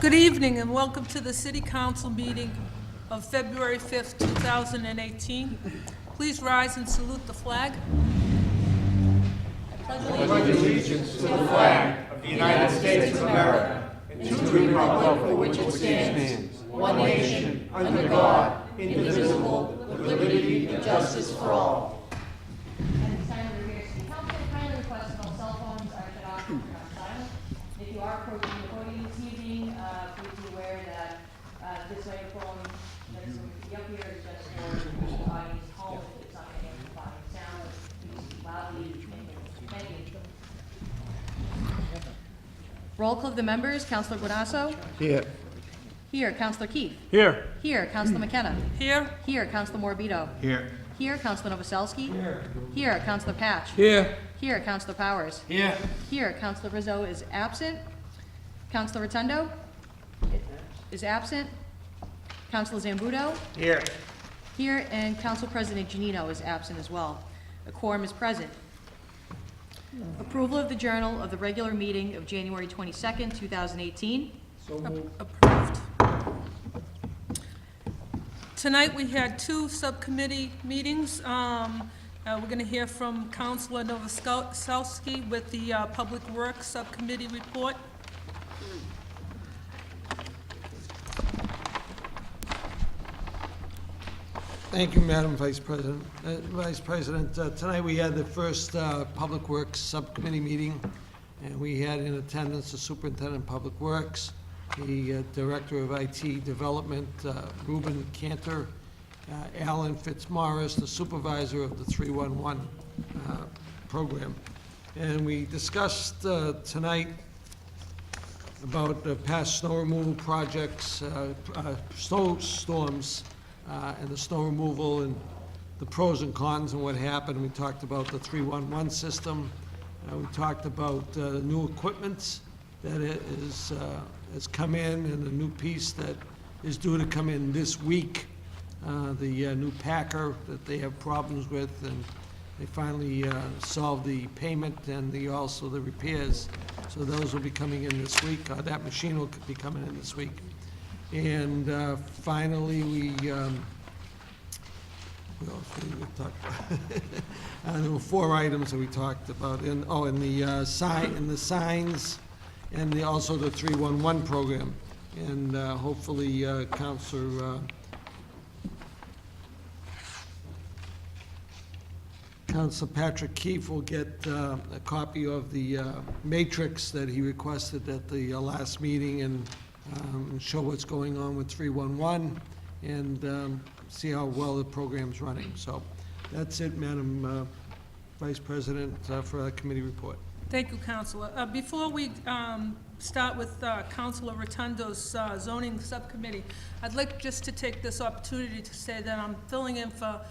Good evening and welcome to the City Council meeting of February 5th, 2018. Please rise and salute the flag. I pledge allegiance to the flag of the United States of America and to the republic for which it stands, one nation, under God, indivisible, with liberty and justice for all. At this time, we're here, City Council, kindly request that all cell phones are shut off and turned on silent. If you are approaching the podium this evening, please be aware that this microphone that's going to be up here is just for the audience home. It's not going to amplify sound. Please speak loudly and clearly. Thank you. Roll call of the members. Councilor Guanasso? Here. Here. Councilor Keith? Here. Here. Councilor McKenna? Here. Here. Councilor Morbido? Here. Here. Councilor Novoselsky? Here. Councilor Patch? Here. Here. Councilor Powers? Here. Here, Councilor Rizzo is absent. Councilor Rotundo is absent. Councilor Zambudo Here. here, and Council President Janino is absent as well. A quorum is present. Approval of the journal of the regular meeting of January 22nd, 2018. Approved. Tonight we had two subcommittee meetings. We're going to hear from Councilor Novoselsky with the Public Works Subcommittee report. Thank you, Madam Vice President. Tonight we had the first Public Works Subcommittee meeting, and we had in attendance the Superintendent of Public Works, the Director of IT Development, Ruben Cantor, Alan Fitzmaurice, the Supervisor of the 311 program. And we discussed tonight about past snow removal projects, snowstorms, and the snow removal and the pros and cons and what happened. We talked about the 311 system. We talked about new equipment that has come in, and a new piece that is due to come in this week. The new Packer that they have problems with, and they finally solved the payment and also the repairs. So those will be coming in this week. That machine will be coming in this week. And finally, what else did we talk about? There were 4 items that we talked about. And the signs, and also the 311 program. And hopefully, Councilor Patrick Keefe will get a copy of the matrix that he requested at the last meeting, and show what's going on with 311 and see how well the program's running. So that's it, Madam Vice President, for our committee report. Thank you, Councilor. Before we start with Councilor Rotundo's zoning subcommittee, I'd like just to take this opportunity to say that I'm filling in for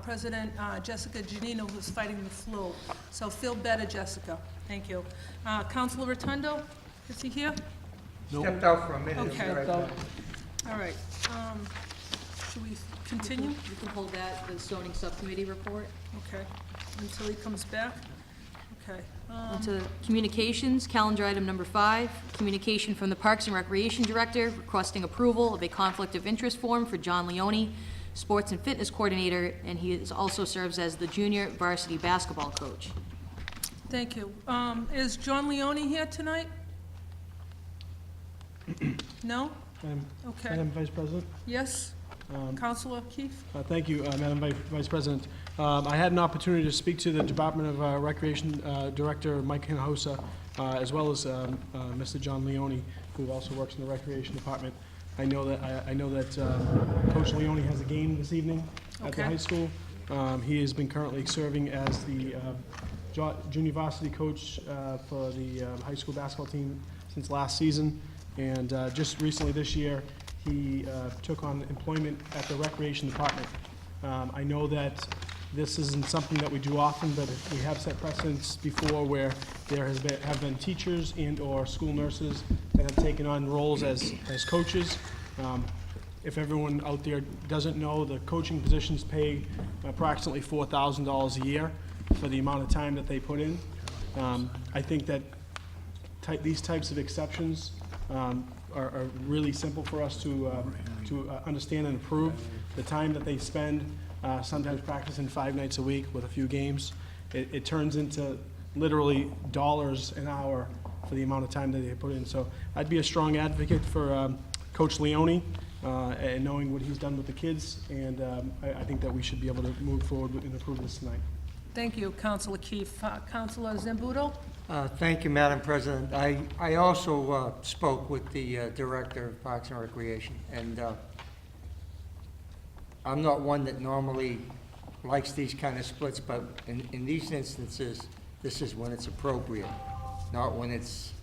President Jessica Janino, who's fighting the flu. So feel better, Jessica. Thank you. Councilor Rotundo, is he here? Stepped out for a minute. Okay. All right. Should we continue? You can hold that, the zoning subcommittee report. Okay. Until he comes back? Okay. Onto communications, calendar item number 5, communication from the Parks and Recreation Director requesting approval of a conflict of interest form for John Leone, Sports and Fitness Coordinator, and he also serves as the junior varsity basketball coach. Thank you. Is John Leone here tonight? No? Okay. Madam Vice President? Yes? Councilor Keefe? Thank you, Madam Vice President. I had an opportunity to speak to the Department of Recreation Director, Mike Hinojosa, as well as Mr. John Leone, who also works in the Recreation Department. I know that Coach Leone has a game this evening at the Okay. high school. He has been currently serving as the junior varsity coach for the high school basketball team since last season. And just recently this year, he took on employment at the Recreation Department. I know that this isn't something that we do often, but we have set precedents before where there have been teachers and/or school nurses that have taken on roles as coaches. If everyone out there doesn't know, the coaching positions pay approximately $4,000 a year for the amount of time that they put in. I think that these types of exceptions are really simple for us to understand and approve. The time that they spend, sometimes practicing 5 nights a week with a few games, it turns into literally dollars an hour for the amount of time that they put in. So I'd be a strong advocate for Coach Leone and knowing what he's done with the kids, and I think that we should be able to move forward and approve this tonight. Thank you, Councilor Keefe. Councilor Zambudo? Thank you, Madam President. I also spoke with the Director of Parks and Recreation, and I'm not one that normally likes these kind of splits, but in these instances, this is when it's appropriate, not when it's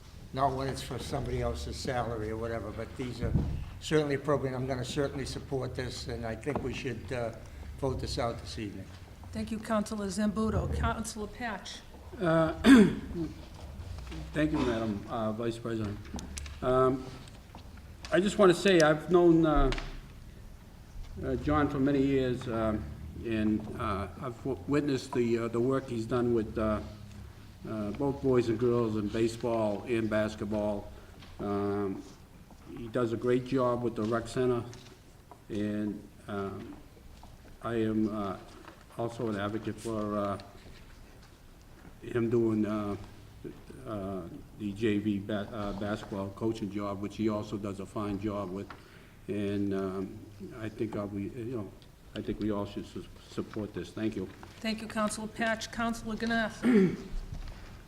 for somebody else's salary or whatever, but these are certainly appropriate. I'm going to certainly support this, and I think we should vote this out this evening. Thank you, Councilor Zambudo. Councilor Patch? Thank you, Madam Vice President. I just want to say I've known John for many years, and I've witnessed the work he's done with both boys and girls in baseball and basketball. He does a great job with the rec center, and I am also an advocate for him doing the JV basketball coaching job, which he also does a fine job with. And I think I think we all should support this. Thank you. Thank you, Councilor Patch. Councilor Ganath?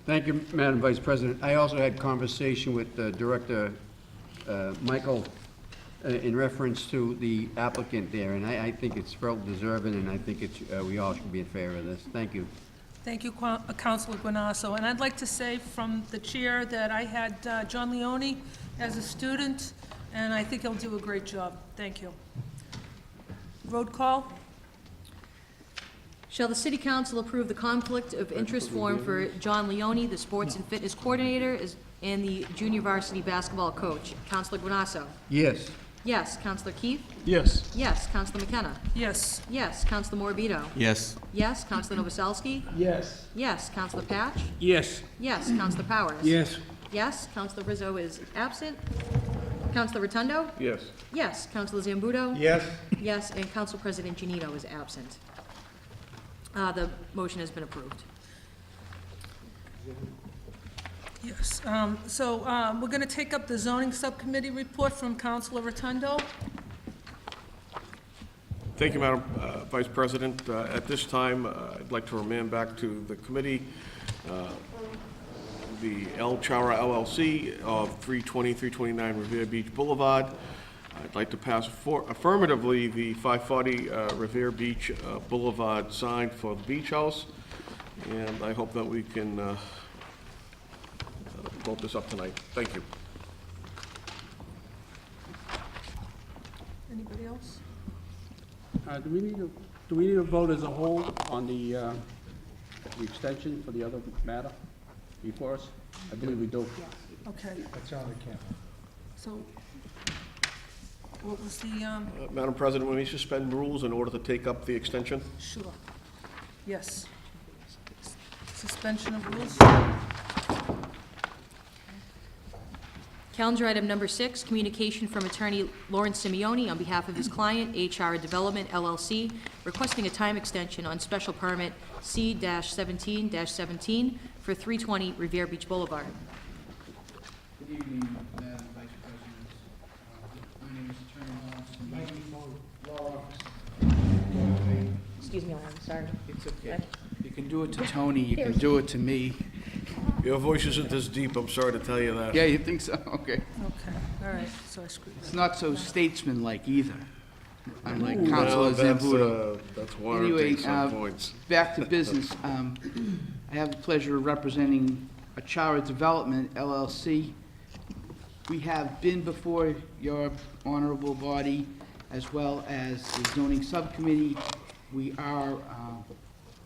Thank you, Madam Vice President. I also had conversation with Director Michael in reference to the applicant there, and I think it's well deserving, and I think it's, we all should be in favor of this. Thank you. Thank you, Councilor Guanasso. And I'd like to say from the chair that I had John Leone as a student, and I think he'll do a great job. Thank you. Road call? Shall the City Council approve the conflict of interest form for John Leone, the Sports and Fitness Coordinator, and the Junior Varsity Basketball Coach? Councilor Guanasso? Yes. Yes. Councilor Keefe? Yes. Yes. Councilor McKenna? Yes. Yes. Councilor Morbido? Yes. Yes. Councilor Novoselsky? Yes. Yes. Councilor Patch? Yes. Yes. Councilor Powers? Yes. Yes. Councilor Rizzo is absent. Councilor Rotundo? Yes. Yes. Councilor Zambudo? Yes? Yes. And Council President Janito is absent. The motion has been approved. Yes. So we're going to take up the zoning subcommittee report from Councilor Rotundo. Thank you, Madam Vice President. At this time, I'd like to remand back to the committee the El Chara LLC of 320, 329 Revere Beach Boulevard. I'd like to pass affirmatively the 540 Revere Beach Boulevard sign for the beach house, and I hope that we can vote this up tonight. Thank you. Anybody else? Do we need a vote as a whole on the extension for the other matter before us? I believe we do. Okay. That's on the camera. So what was the, Madam President, when we suspend rules in order to take up the extension? sure. Yes. Suspension of rules? Calendar item number 6, communication from attorney Lawrence Simeone on behalf of his client, HR Development LLC, requesting a time extension on special permit C-17-17 for 320 Revere Beach Boulevard. Good evening, Madam Vice President. My name is Attorney Lawrence. Excuse me, I'm sorry. It's okay. You can do it to Tony, you can do it to me. Your voice isn't this deep, I'm sorry to tell you that. Yeah, you think so? Okay. Okay, all right, so I screwed It's that. not so statesman-like either, unlike Well, Councilor Zambudo. that's Anyway, warranting some points. back to business. I have the pleasure of representing Achara Development LLC. We have been before your honorable body as well as the zoning subcommittee. We are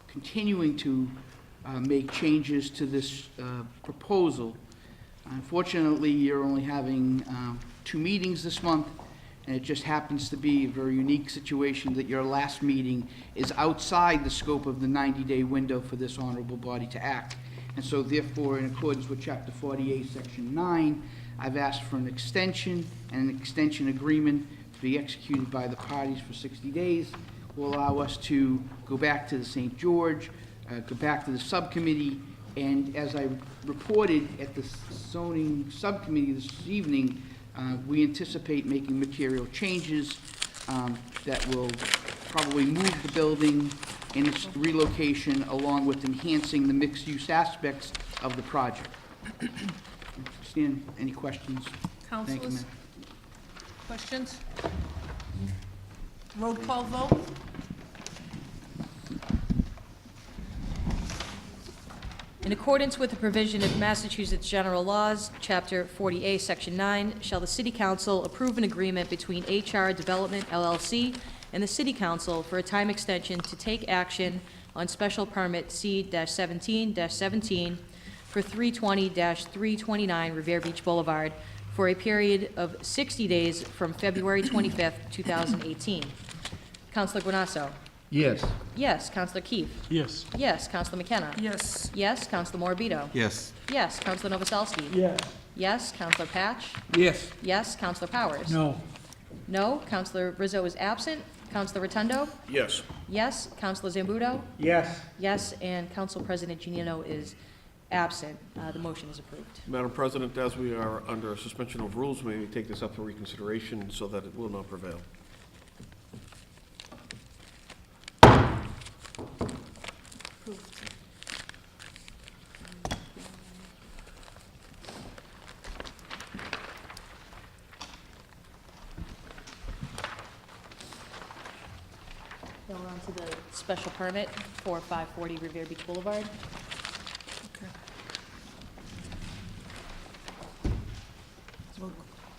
continuing to make changes to this proposal. Unfortunately, you're only having 2 meetings this month, and it just happens to be a very unique situation that your last meeting is outside the scope of the 90-day window for this honorable body to act. And so therefore, in accordance with Chapter 48, Section 9, I've asked for an extension, and an extension agreement to be executed by the parties for 60 days will allow us to go back to the St. George, go back to the subcommittee, and as I reported at the zoning subcommittee this evening, we anticipate making material changes that will probably move the building in its relocation, along with enhancing the mixed-use aspects of the project. Stan, any questions? Thank you, Councilors? ma'am. Questions? Roll call vote? In accordance with the provision of Massachusetts General Laws, Chapter 40A, Section 9, shall the City Council approve an agreement between HR Development LLC and the City Council for a time extension to take action on Special Permit C-17-17 for 320-329 Revere Beach Boulevard for a period of 60 days from February 25th, 2018. Counselor Guanasso? Yes. Yes. Counselor Keefe? Yes. Yes. Counselor McKenna? Yes. Yes. Counselor Morabito? Yes. Yes. Counselor Novoselsky? Yes. Yes. Counselor Patch? Yes. Yes. Counselor Powers? No. No. Counselor Rizzo is absent. Counselor Rotundo? Yes. Yes. Counselor Zambudo? Yes. Yes. And Council President Giannino is absent. The motion is approved. Madam President, as we are under suspension of rules, may we take this up for reconsideration so that it will not prevail? Now we're on to the special permit for 540 Revere Beach Boulevard.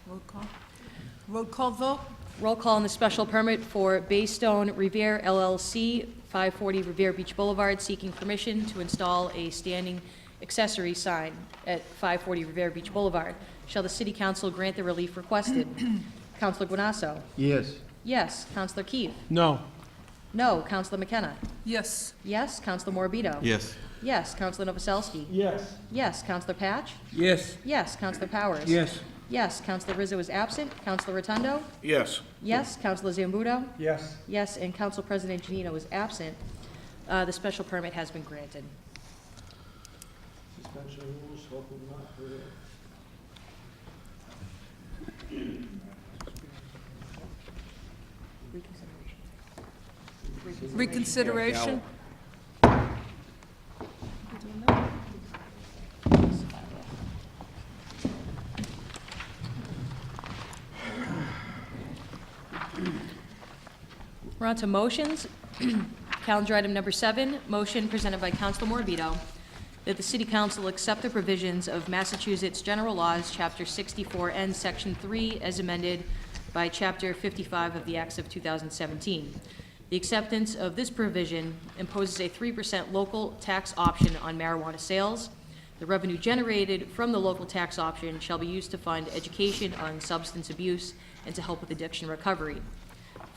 Roll call? Roll call vote? Roll call on the special permit for Baystone Revere LLC, 540 Revere Beach Boulevard, seeking permission to install a standing accessory sign at 540 Revere Beach Boulevard. Shall the City Council grant the relief requested? Counselor Guanasso? Yes. Yes. Counselor Keefe? No. No. Counselor McKenna? Yes. Yes. Counselor Morabito? Yes. Yes. Counselor Novoselsky? Yes. Yes. Counselor Patch? Yes. Yes. Counselor Powers? Yes. Yes. Counselor Rizzo is absent. Counselor Rotundo? Yes. Yes. Counselor Zambudo? Yes. Yes. And Council President Giannino is absent. The special permit has been granted. Suspension of rules, hope will not prevail. Reconsideration? We're on to motions. Calendar item number 7, motion presented by Councilor Morabito that the City Council accept the provisions of Massachusetts General Laws, Chapter 64N, Section 3, as amended by Chapter 55 of the Acts of 2017. The acceptance of this provision imposes a 3% local tax option on marijuana sales. The revenue generated from the local tax option shall be used to fund education on substance abuse and to help with addiction recovery.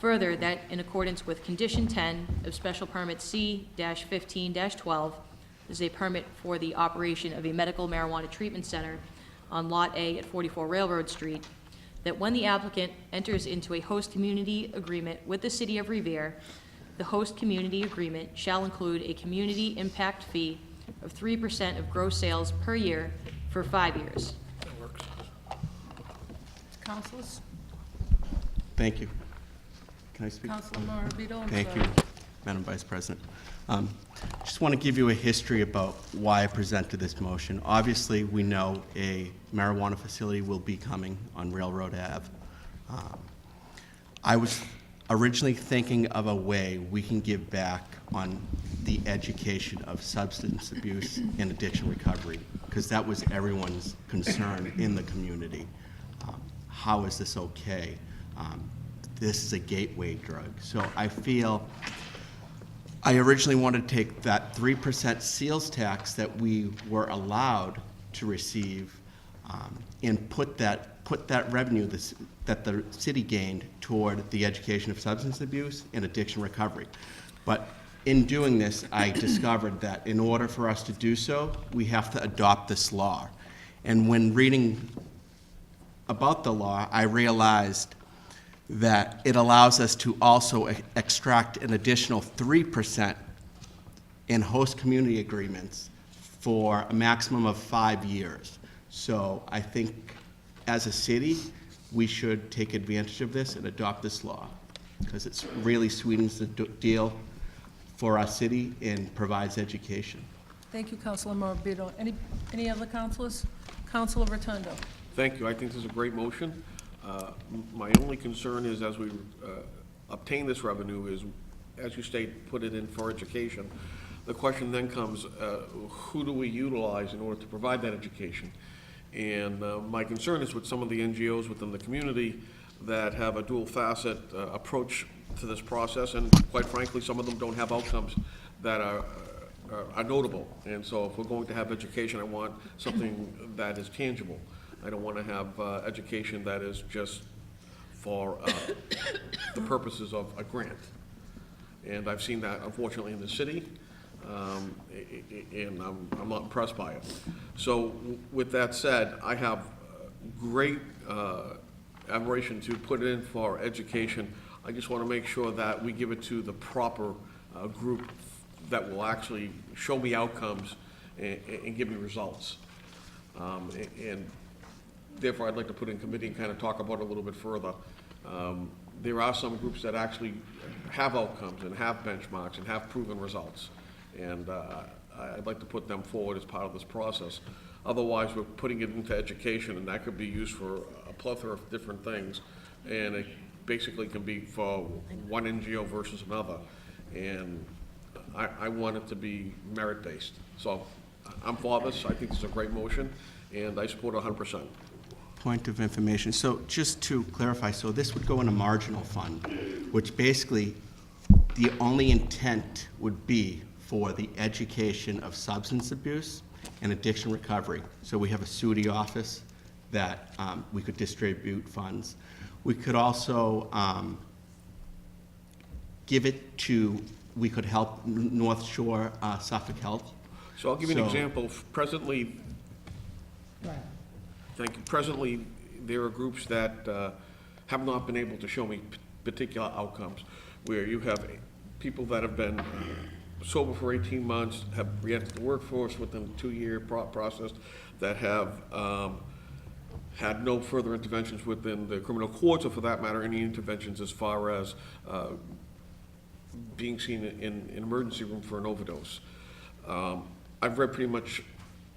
Further, that in accordance with Condition 10 of Special Permit C-15-12, this is a permit for the operation of a medical marijuana treatment center on Lot A at 44 Railroad Street, that when the applicant enters into a host community agreement with the City of Revere, the host community agreement shall include a community impact fee of 3% of gross sales per year for 5 years. Councilors? Thank you. Can I speak? Councilor Morabito? I'm Thank you, sorry. Madam Vice President. Just want to give you a history about why I presented this motion. Obviously, we know a marijuana facility will be coming on Railroad Ave. I was originally thinking of a way we can give back on the education of substance abuse and addiction recovery, because that was everyone's concern in the community. How is this okay? This is a gateway drug. So I feel I originally wanted to take that 3% sales tax that we were allowed to receive and put that revenue that the city gained toward the education of substance abuse and addiction recovery. But in doing this, I discovered that in order for us to do so, we have to adopt this law. And when reading about the law, I realized that it allows us to also extract an additional 3% in host community agreements for a maximum of 5 years. So I think as a city, we should take advantage of this and adopt this law, because it really sweetens the deal for our city and provides education. Thank you, Councilor Morabito. Any other councilors? Councilor Rotundo. Thank you. I think this is a great motion. My only concern is, as we obtain this revenue, is, as you state, put it in for education. The question then comes, who do we utilize in order to provide that education? And my concern is with some of the NGOs within the community that have a dual facet approach to this process, and quite frankly, some of them don't have outcomes that are notable. And so if we're going to have education, I want something that is tangible. I don't want to have education that is just for the purposes of a grant. And I've seen that, unfortunately, in the city, and I'm not impressed by it. So with that said, I have great admiration to put it in for education. I just want to make sure that we give it to the proper group that will actually show me outcomes and give me results. And therefore, I'd like to put in committee and kind of talk about it a little bit further. There are some groups that actually have outcomes and have benchmarks and have proven results. And I'd like to put them forward as part of this process. Otherwise, we're putting it into education, and that could be used for a plethora of different things. And it basically can be for one NGO versus another. And I want it to be merit-based. So I'm for this. I think it's a great motion, and I support it 100%. Point of information. So just to clarify, so this would go in a marginal fund, which basically the only intent would be for the education of substance abuse and addiction recovery. So we have a SUDI office that we could distribute funds. We could also give it to, we could help North Shore Suffolk Health. So I'll give you an example. Presently, thank you. Presently, there are groups that have not been able to show me particular outcomes, where you have people that have been sober for 18 months, have re-entered the workforce within a 2-year process, that have had no further interventions within the criminal courts, or for that matter, any interventions as far as being seen in an emergency room for an overdose. I've read pretty much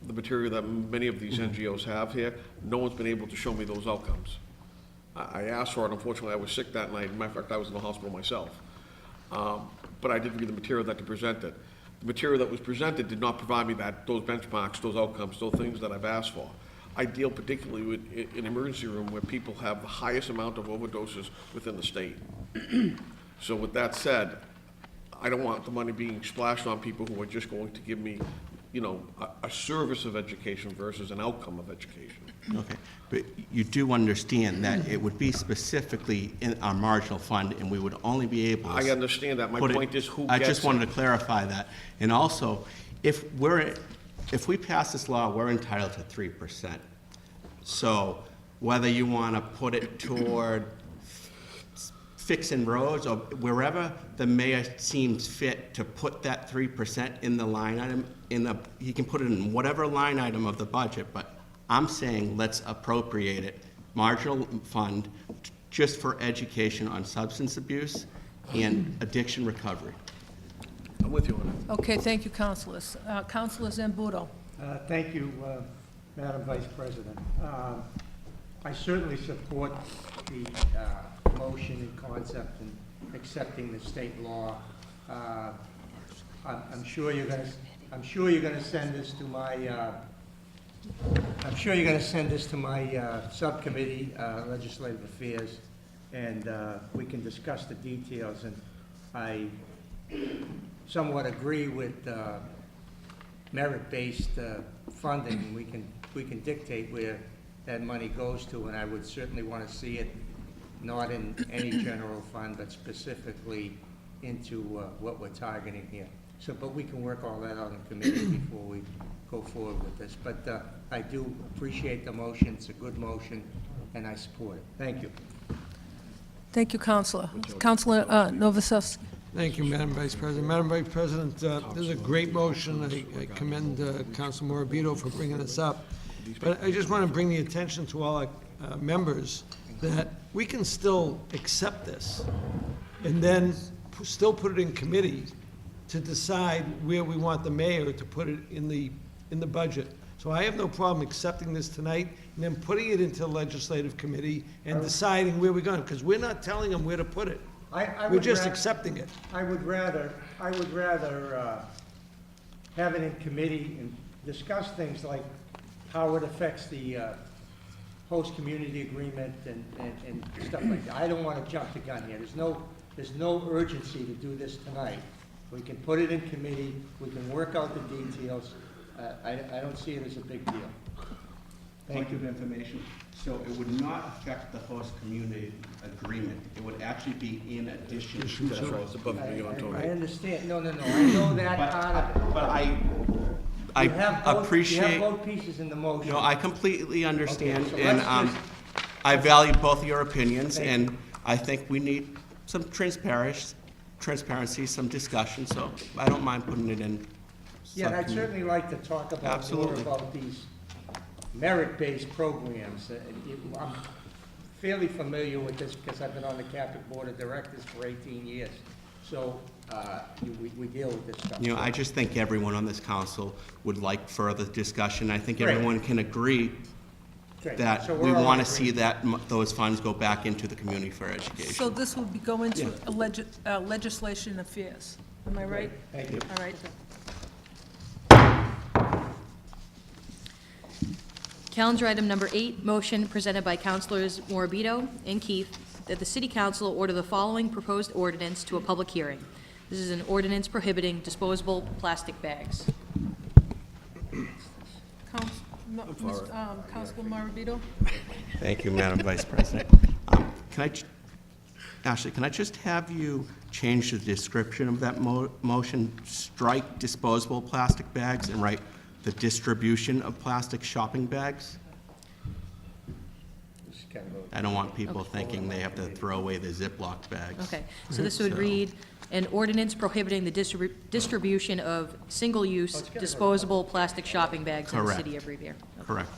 the material that many of these NGOs have here. No one's been able to show me those outcomes. I asked for it. Unfortunately, I was sick that night. Matter of fact, I was in the hospital myself. But I did read the material that they presented. The material that was presented did not provide me those benchmarks, those outcomes, those things that I've asked for. I deal particularly with an emergency room where people have the highest amount of overdoses within the state. So with that said, I don't want the money being splashed on people who are just going to give me, you know, a service of education versus an outcome of education. Okay, but you do understand that it would be specifically in our marginal fund, and we would only be able to... I understand that. My point is, who I gets just wanted to clarify that. And also, if we pass this law, we're entitled to 3%. So whether you want to put it toward fixing roads or wherever the mayor seems fit to put that 3% in the line item, he can put it in whatever line item of the budget, but I'm saying let's appropriate it, marginal fund, just for education on substance abuse and addiction recovery. I'm with you on that. Okay, thank you, councilors. Councilor Zambudo. Thank you, Madam Vice President. I certainly support the motion and concept and accepting the state law. I'm sure you're going to send this to my subcommittee, Legislative Affairs, and we can discuss the details. And I somewhat agree with merit-based funding. We can dictate where that money goes to, and I would certainly want to see it not in any general fund, but specifically into what we're targeting here. So, but we can work all that out in committee before we go forward with this. But I do appreciate the motion. It's a good motion, and I support it. Thank you. Thank you, Counselor. Counselor Novoselsky. Thank you, Madam Vice President. Madam Vice President, this is a great motion. I commend Council Morabito for bringing this up. But I just want to bring the attention to all our members that we can still accept this and then still put it in committee to decide where we want the mayor to put it in the budget. So I have no problem accepting this tonight and then putting it into the legislative committee and deciding where we're going, because we're not telling them where to put it. I We're would just ra- accepting it. I would rather have it in committee and discuss things like how it affects the host community agreement and stuff like that. I don't want to jump the gun here. There's no urgency to do this tonight. We can put it in committee, we can work out the details. I don't see it as a big deal. Point of information, so it would not affect the host community agreement. It would actually be in addition to. That's right, it's above and beyond, I Tony. understand, no, I know that part of it. But I You have both appreciate, pieces in the motion. no, I completely understand, Okay, so and let's just- I value both your opinions, Thank and I think we need some transparency, some discussion, so I don't mind putting it in. Yeah, and I'd subcommittee. certainly like to talk about more Absolutely. about these merit-based programs. I'm fairly familiar with this because I've been on the Catholic Board of Directors for 18 years. So we deal with this stuff. You know, I just think everyone on this council would like further discussion. I think Great. everyone can agree Great. that So we we're all want to in see agreement. that those funds go back into the community for So education. this would be going to legislation affairs. Am I right? Thank you. All right. Calendar item number 8, motion presented by Councilors Morabito and Keith that the City Council order the following proposed ordinance to a public hearing. This is an ordinance prohibiting disposable plastic bags. Councilor Morabito? Thank you, Madam Vice President. Ashley, can I just have you change the description of that motion, strike disposable plastic bags and write the distribution of plastic shopping bags? Just kind of I don't want people thinking they have to throw away the Ziploc bags. Okay, so this would So- read, an ordinance prohibiting the distribution of single-use disposable plastic shopping bags in the Correct. city of Revere. Correct.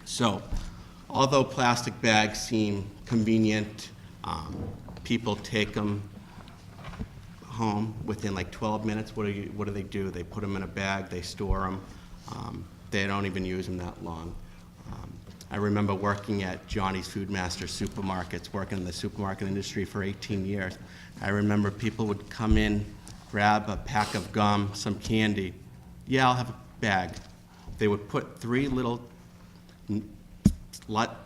So, although plastic bags seem convenient, people take them home within like 12 minutes. What do they do? They put them in a bag, they store them. They don't even use them that long. I remember working at Johnny's Food Master Supermarkets, working in the supermarket industry for 18 years. I remember people would come in, grab a pack of gum, some candy. Yeah, I'll have a bag. They would put 3 little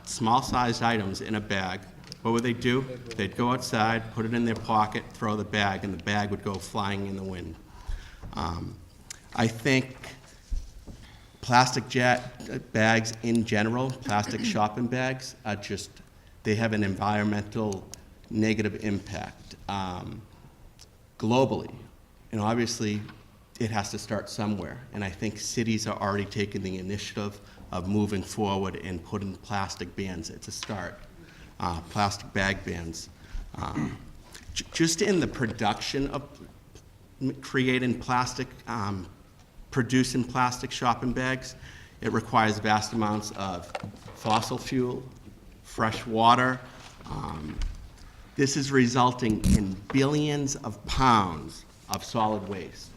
small-sized items in a bag. What would they do? They'd go outside, put it in their pocket, throw the bag, and the bag would go flying in the wind. I think plastic bags in general, plastic shopping bags, are just, they have an environmental negative impact globally. And obviously, it has to start somewhere. And I think cities are already taking the initiative of moving forward and putting plastic bans. It's a start. Plastic bag bans. Just in the production of creating plastic, producing plastic shopping bags, it requires vast amounts of fossil fuel, fresh water. This is resulting in billions of pounds of solid waste.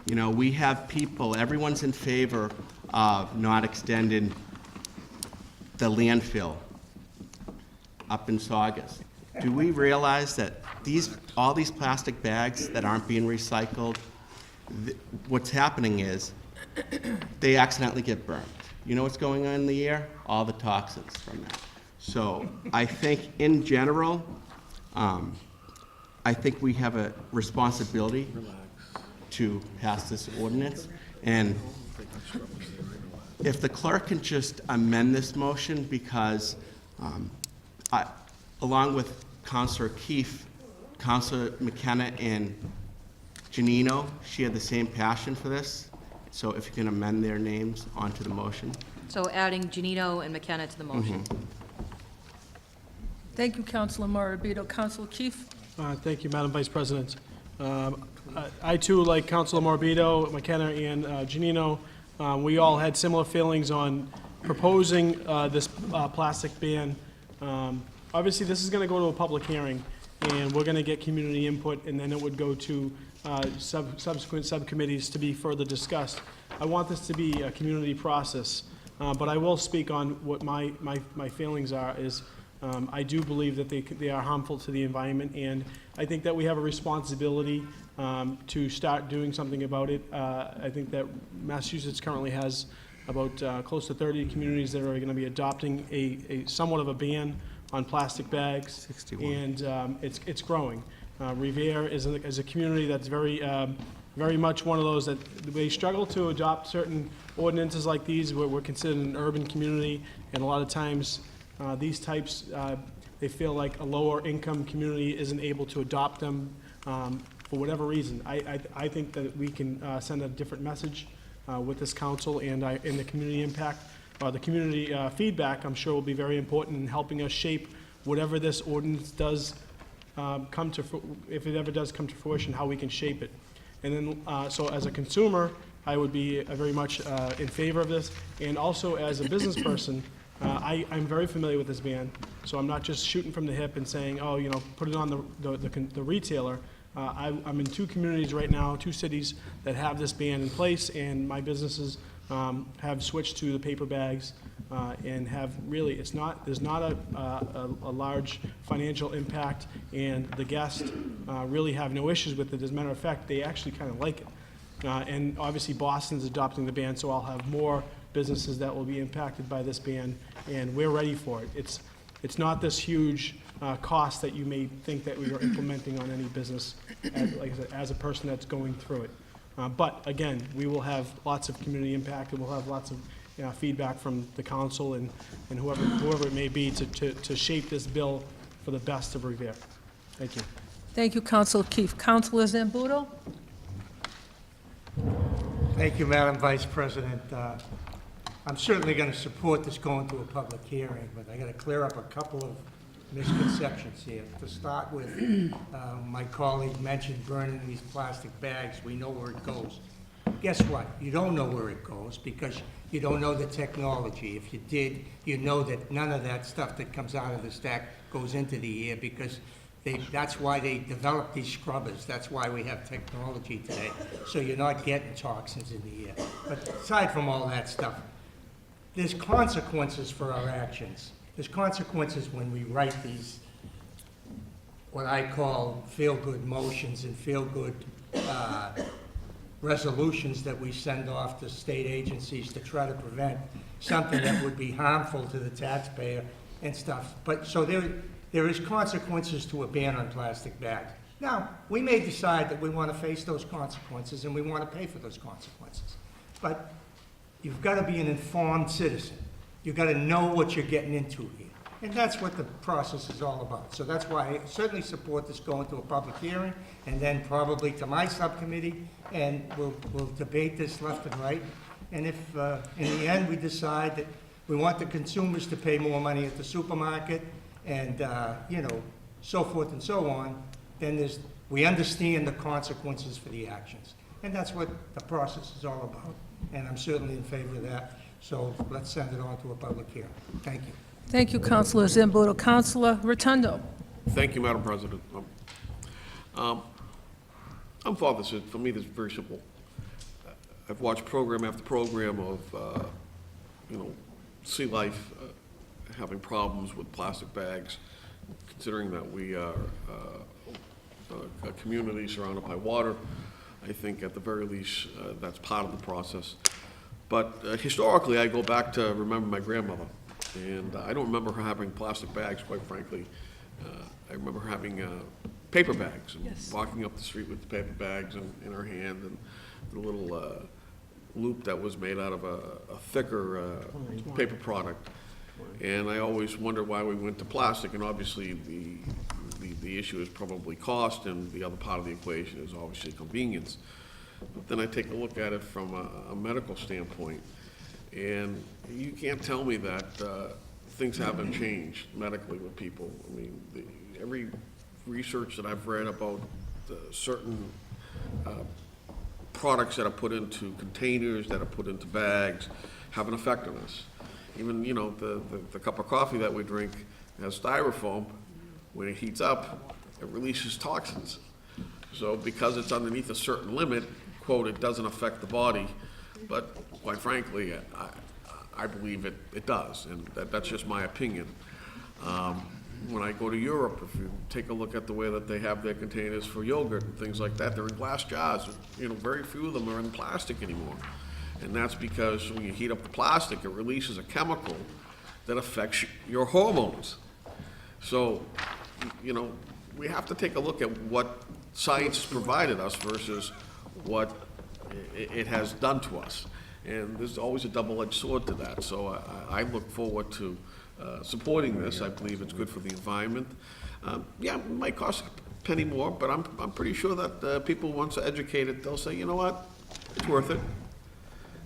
You know, we have people, everyone's in favor of not extending the landfill up in Saugus. Do we realize that all these plastic bags that aren't being recycled, what's happening is they accidentally get burned. You know what's going on in the air? All the toxins from that. So I think in general, I think we have a responsibility to pass this ordinance. And if the clerk can just amend this motion, because along with Councilor Keith Counselor McKenna and Janino share the same passion for this, so if you can amend their names onto the motion. So adding Janino and McKenna to the motion. Thank you, Councilor Morabito. Councilor Keefe? Thank you, Madam Vice President. I too, like Councilor Morbido, McKenna, and Janino, we all had similar feelings on proposing this plastic ban. Obviously, this is going to go to a public hearing, and we're going to get community input, and then it would go to subsequent subcommittees to be further discussed. I want this to be a community process, but I will speak on what my feelings are is I do believe that they are harmful to the environment, and I think that we have a responsibility to start doing something about it. I think that Massachusetts currently has about close to 30 communities that are going to be adopting a somewhat of a ban on plastic bags. 61. And it's growing. Revere is a community that's very much one of those that they struggle to adopt certain ordinances like these. We're considered an urban community, and a lot of times these types, they feel like a lower income community isn't able to adopt them for whatever reason. I think that we can send a different message with this council, and the community impact, the community feedback, I'm sure will be very important in helping us shape whatever this ordinance does if it ever does come to fruition, how we can shape it. And then, so as a consumer, I would be very much in favor of this, and also as a business person, I'm very familiar with this ban, so I'm not just shooting from the hip and saying, oh, you know, put it on the retailer. I'm in 2 communities right now, 2 cities that have this ban in place, and my businesses have switched to the paper bags and have really, there's not a large financial impact, and the guests really have no issues with it. As a matter of fact, they actually kind of like it. And obviously Boston's adopting the ban, so I'll have more businesses that will be impacted by this ban, and we're ready for it. It's not this huge cost that you may think that we are implementing on any business, like I said, as a person that's going through it. But again, we will have lots of community impact, and we'll have lots of feedback from the council and whoever it may be to shape this bill for the best of Revere. Thank you. Thank you, Councilor Keefe. Councilor Zambudo? Thank you, Madam Vice President. I'm certainly going to support this going to a public hearing, but I got to clear up a couple of misconceptions here. To start with, my colleague mentioned burning these plastic bags. We know where it goes. Guess what? You don't know where it goes because you don't know the technology. If you did, you know that none of that stuff that comes out of the stack goes into the air because that's why they developed these scrubbers. That's why we have technology today. So you're not getting toxins in the air. But aside from all that stuff, there's consequences for our actions. There's consequences when we write these, what I call feel-good motions and feel-good resolutions that we send off to state agencies to try to prevent something that would be harmful to the taxpayer and stuff. But so there is consequences to a ban on plastic bags. Now, we may decide that we want to face those consequences and we want to pay for those consequences. But you've got to be an informed citizen. You've got to know what you're getting into here. And that's what the process is all about. So that's why I certainly support this going to a public hearing and then probably to my subcommittee, and we'll debate this left and right. And if in the end we decide that we want the consumers to pay more money at the supermarket and, so forth and so on, then we understand the consequences for the actions. And that's what the process is all about. And I'm certainly in favor of that. So let's send it on to a public hearing. Thank you. Thank you, Councilor Zambudo. Councilor Rotundo? Thank you, Madam President. I'm for this. For me, this is very simple. I've watched program after program of, Sea Life having problems with plastic bags, considering that we are a community surrounded by water. I think at the very least, that's part of the process. But historically, I go back to remember my grandmother, and I don't remember her having plastic bags, quite frankly. I remember her having paper bags, and walking up the street with the paper bags in her hand, and the little loop that was made out of a thicker paper product. And I always wondered why we went to plastic, and obviously the the issue is probably cost, and the other part of the equation is obviously convenience. But then I take a look at it from a medical standpoint, and you can't tell me that things haven't changed medically with people. I mean, every research that I've read about certain products that are put into containers, that are put into bags, have an effect on us. Even, you know, the cup of coffee that we drink has styrofoam. When it heats up, it releases toxins. So because it's underneath a certain limit, quote, it doesn't affect the body, but quite frankly, I believe it does, and that's just my opinion. When I go to Europe, if you take a look at the way that they have their containers for yogurt and things like that, they're in glass jars. You know, very few of them are in plastic anymore. And that's because when you heat up the plastic, it releases a chemical that affects your hormones. So, you know, we have to take a look at what science has provided us versus what it has done to us. And there's always a double-edged sword to that. So I look forward to supporting this. I believe it's good for the environment. Yeah, it might cost a penny more, but I'm pretty sure that people, once educated, they'll say, you know what, it's worth it.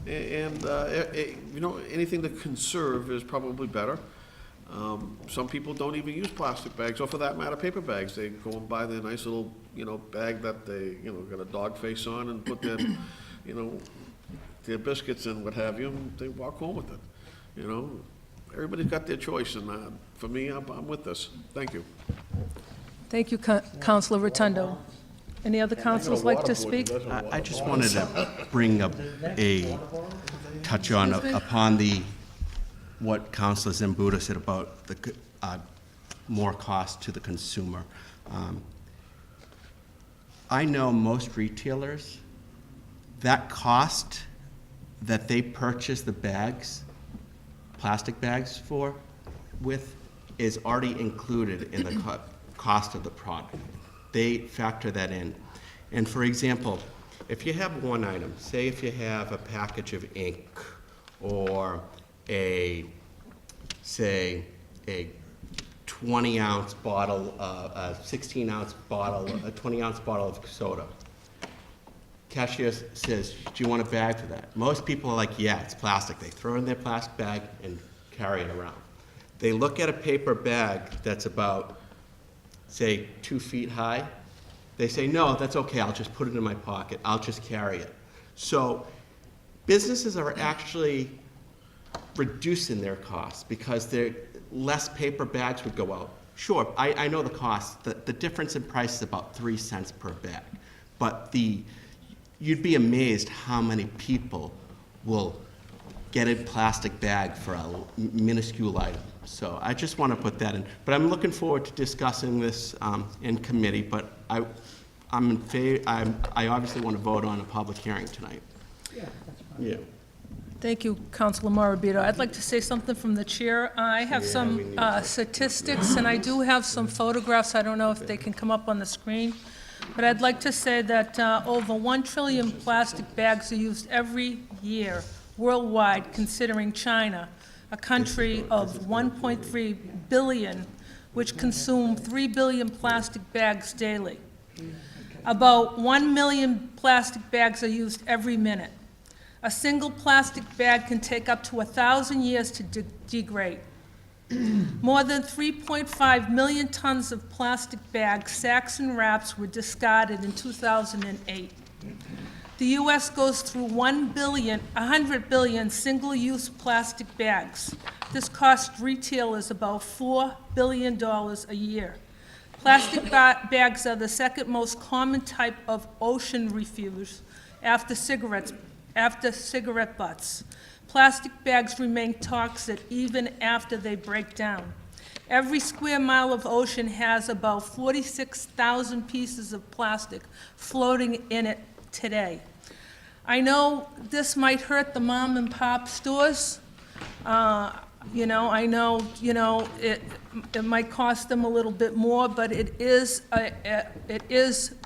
And, you know, anything to conserve is probably better. Some people don't even use plastic bags, or for that matter, paper bags. They go and buy their nice little, you know, bag that they, you know, got a dog face on and put their, you know, their biscuits and what have you, and they walk home with it, you know. Everybody's got their choice, and for me, I'm with this. Thank you. Thank you, Councilor Rotundo. Any other councilors like to speak? I just wanted to bring up touch on upon what Councilor Zambuda said about the more cost to the consumer. I know most retailers, that cost that they purchase the bags, plastic bags with, is already included in the cost of the product. They factor that in. And for example, if you have one item, say if you have a package of ink or say a 20-ounce bottle, a 16-ounce bottle, a 20-ounce bottle of soda. Cashier says, do you want a bag for that? Most people are like, yeah, it's plastic. They throw it in their plastic bag and carry it around. They look at a paper bag that's about, say, 2 feet high. They say, no, that's okay, I'll just put it in my pocket. I'll just carry it. So businesses are actually reducing their costs because less paper bags would go out. Sure, I know the cost. The difference in price is about 3 cents per bag. But you'd be amazed how many people will get a plastic bag for a minuscule item. So I just want to put that in. But I'm looking forward to discussing this in committee, but I'm in favor. I obviously want to vote on a public hearing tonight. Yeah, that's fine. Yeah. Thank you, Councilor Morabito. I'd like to say something from the chair. I have some statistics, and I do have some photographs. I don't know if they can come up on the screen. But I'd like to say that over 1 trillion plastic bags are used every year worldwide, considering China, a country of 1.3 billion, which consume 3 billion plastic bags daily. About 1 million plastic bags are used every minute. A single plastic bag can take up to 1,000 years to degrade. More than 3.5 million tons of plastic bags, sacks, and wraps were discarded in 2008. The U.S. goes through 100 billion single-use plastic bags. This costs retailers about $4 billion a year. Plastic bags are the second most common type of ocean refuse after cigarette butts. Plastic bags remain toxic even after they break down. Every square mile of ocean has about 46,000 pieces of plastic floating in it today. I know this might hurt the mom and pop stores. You know, I know, you know, it might cost them a little bit more, but it is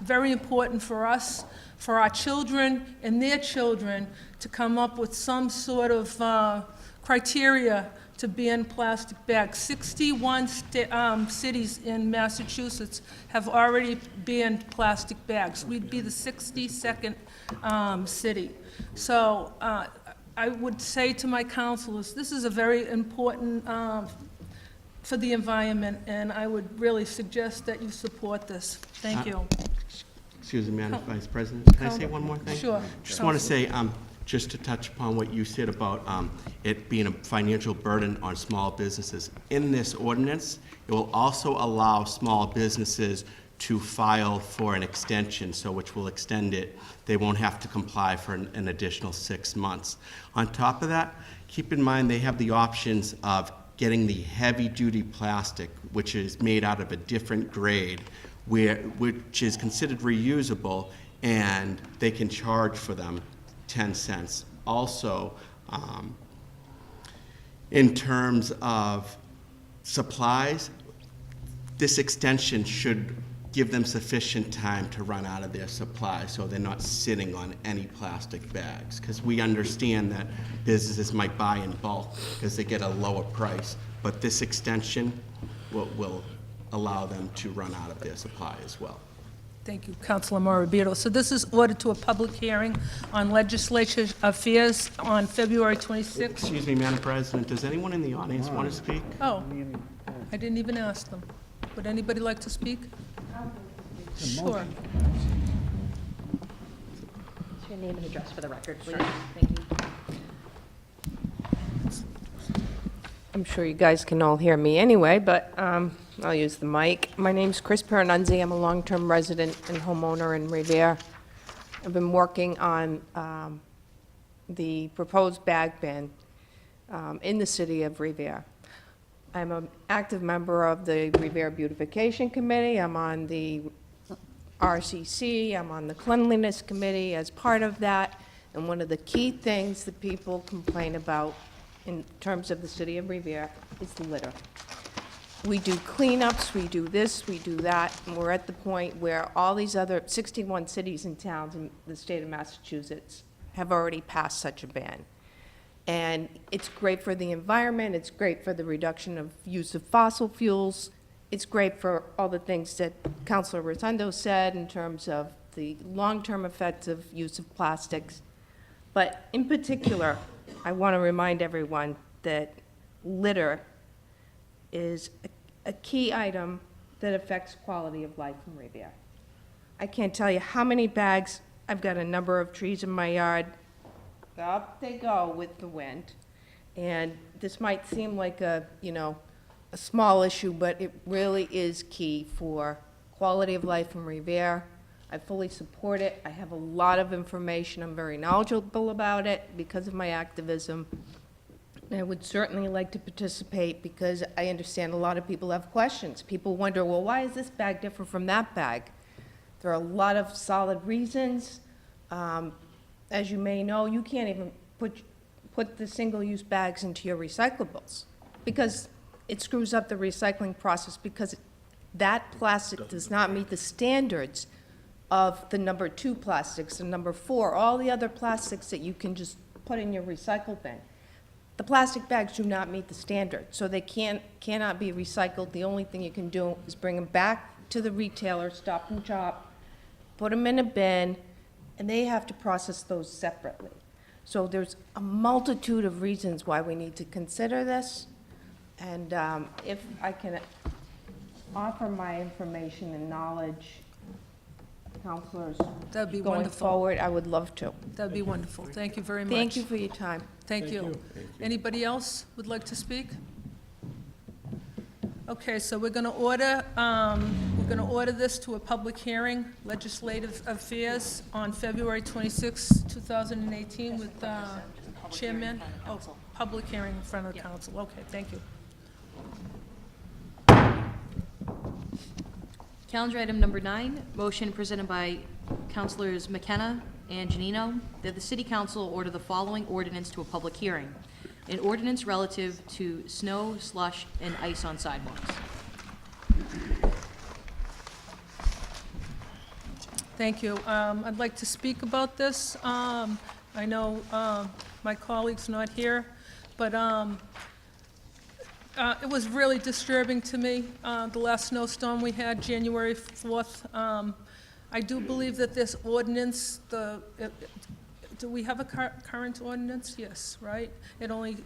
very important for us, for our children and their children, to come up with some sort of criteria to ban plastic bags. 61 cities in Massachusetts have already banned plastic bags. We'd be the 62nd city. So I would say to my councilors, this is a very important for the environment, and I would really suggest that you support this. Thank you. Excuse me, Madam Vice President, can I say one more thing? Sure. Just want to say, just to touch upon what you said about it being a financial burden on small businesses. In this ordinance, it will also allow small businesses to file for an extension, so which will extend it. They won't have to comply for an additional 6 months. On top of that, keep in mind they have the options of getting the heavy-duty plastic, which is made out of a different grade, which is considered reusable, and they can charge for them 10 cents. Also, in terms of supplies, this extension should give them sufficient time to run out of their supply so they're not sitting on any plastic bags. Because we understand that businesses might buy in bulk because they get a lower price, but this extension will allow them to run out of their supply as well. Thank you, Councilor Morabito. So this is ordered to a public hearing on legislature affairs on February 26th. Excuse me, Madam President, does anyone in the audience want to speak? Oh, I didn't even ask them. Would anybody like to speak? Sure. What's your name and address for the record, please? Thank you. I'm sure you guys can all hear me anyway, but I'll use the mic. My name's Chris Peronunzi. I'm a long-term resident and homeowner in Revere. I've been working on the proposed bag ban in the city of Revere. I'm an active member of the Revere Beautification Committee. I'm on the RCC. I'm on the Cleanliness Committee as part of that. And one of the key things that people complain about in terms of the city of Revere is the litter. We do cleanups, we do this, we do that, and we're at the point where all these other 61 cities and towns in the state of Massachusetts have already passed such a ban. And it's great for the environment, it's great for the reduction of use of fossil fuels, it's great for all the things that Councilor Rotundo said in terms of the long-term effects of use of plastics. But in particular, I want to remind everyone that litter is a key item that affects quality of life in Revere. I can't tell you how many bags, I've got a number of trees in my yard, up they go with the wind. And this might seem like a small issue, but it really is key for quality of life in Revere. I fully support it. I have a lot of information. I'm very knowledgeable about it because of my activism. And I would certainly like to participate because I understand a lot of people have questions. People wonder, well, why is this bag different from that bag? There are a lot of solid reasons. As you may know, you can't even put the single-use bags into your recyclables because it screws up the recycling process because that plastic does not meet the standards of the number 2 plastics and number 4, all the other plastics that you can just put in your recycle bin. The plastic bags do not meet the standard, so they cannot be recycled. The only thing you can do is bring them back to the retailer, Stop and Shop, put them in a bin, and they have to process those separately. So there's a multitude of reasons why we need to consider this, and if I can offer my information and knowledge, councilors, That'd be going wonderful. forward, I would love to. That'd be wonderful. Thank you very much. Thank you for your time. Thank you. Anybody else would like to speak? Okay, so we're going to order this to a public hearing, legislative affairs, on February 26, 2018, with Chairman. Oh, public hearing in front of the council. Okay, thank you. Calendar item number 9, motion presented by Councilors McKenna and Janino, that the City Council order the following ordinance to a public hearing. An ordinance relative to snow, slush, and ice on sidewalks. Thank you. I'd like to speak about this. I know my colleague's not here, but it was really disturbing to me, the last snowstorm we had, January 4th. I do believe that this ordinance, do we have a current ordinance? Yes, right? It only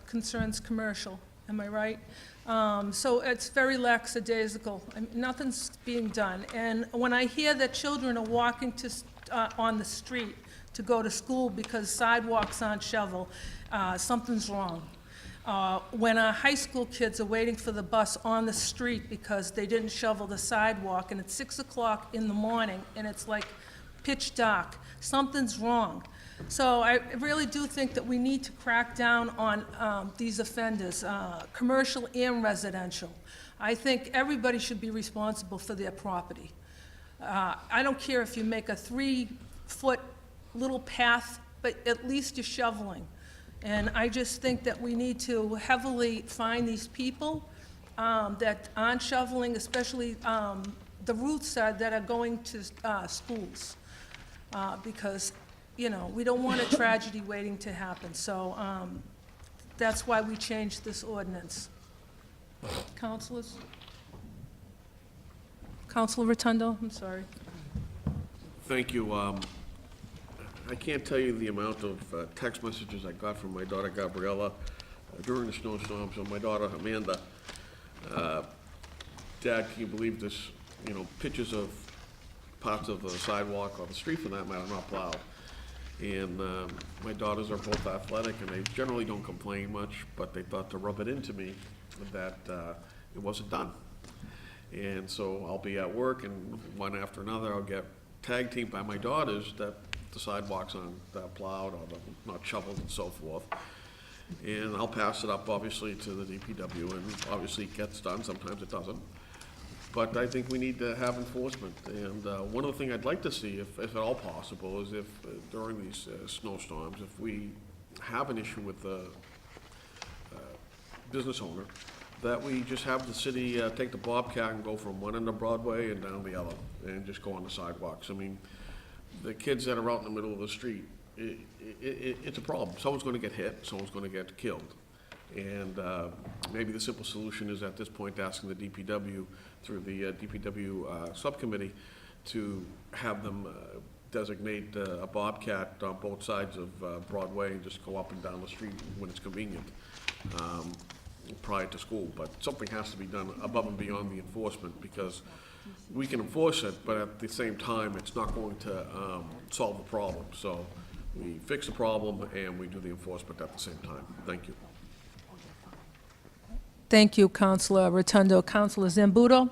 concerns commercial, am I right? So it's very lackadaisical. Nothing's being done. And when I hear that children are walking on the street to go to school because sidewalks aren't shoveled, something's wrong. When our high school kids are waiting for the bus on the street because they didn't shovel the sidewalk, and it's 6 o'clock in the morning, and it's like pitch dark, something's wrong. So I really do think that we need to crack down on these offenders, commercial and residential. I think everybody should be responsible for their property. I don't care if you make a 3-foot little path, but at least you're shoveling. And I just think that we need to heavily fine these people that aren't shoveling, especially the routes that are going to schools. Because, you know, we don't want a tragedy waiting to happen. So that's why we changed this ordinance. Councilors? Councilor Rotundo, I'm sorry. Thank you. I can't tell you the amount of text messages I got from my daughter Gabriella during the snowstorms, and my daughter Amanda. Dad, can you believe this? You know, pictures of parts of the sidewalk or the street, for that matter, not plowed. And my daughters are both athletic, and they generally don't complain much, but they thought to rub it into me that it wasn't done. And so I'll be at work, and one after another, I'll get tag teamed by my daughters that the sidewalks aren't plowed or not shoveled and so forth. And I'll pass it up, obviously, to the DPW, and obviously it gets done, sometimes it doesn't. But I think we need to have enforcement, and one of the things I'd like to see, if at all possible, is if during these snowstorms, if we have an issue with the business owner, that we just have the city take the Bobcat and go from one end of Broadway and down the other, and just go on the sidewalks. I mean, the kids that are out in the middle of the street, it's a problem. Someone's gonna get hit, someone's gonna get killed. And maybe the simple solution is at this point asking the DPW, through the DPW subcommittee, to have them designate a Bobcat on both sides of Broadway and just go up and down the street when it's convenient, prior to school. But something has to be done above and beyond the enforcement, because we can enforce it, but at the same time, it's not going to solve the problem. So we fix the problem and we do the enforcement at the same time. Thank you. Thank you, Councilor Rotundo. Councilor Zambudo?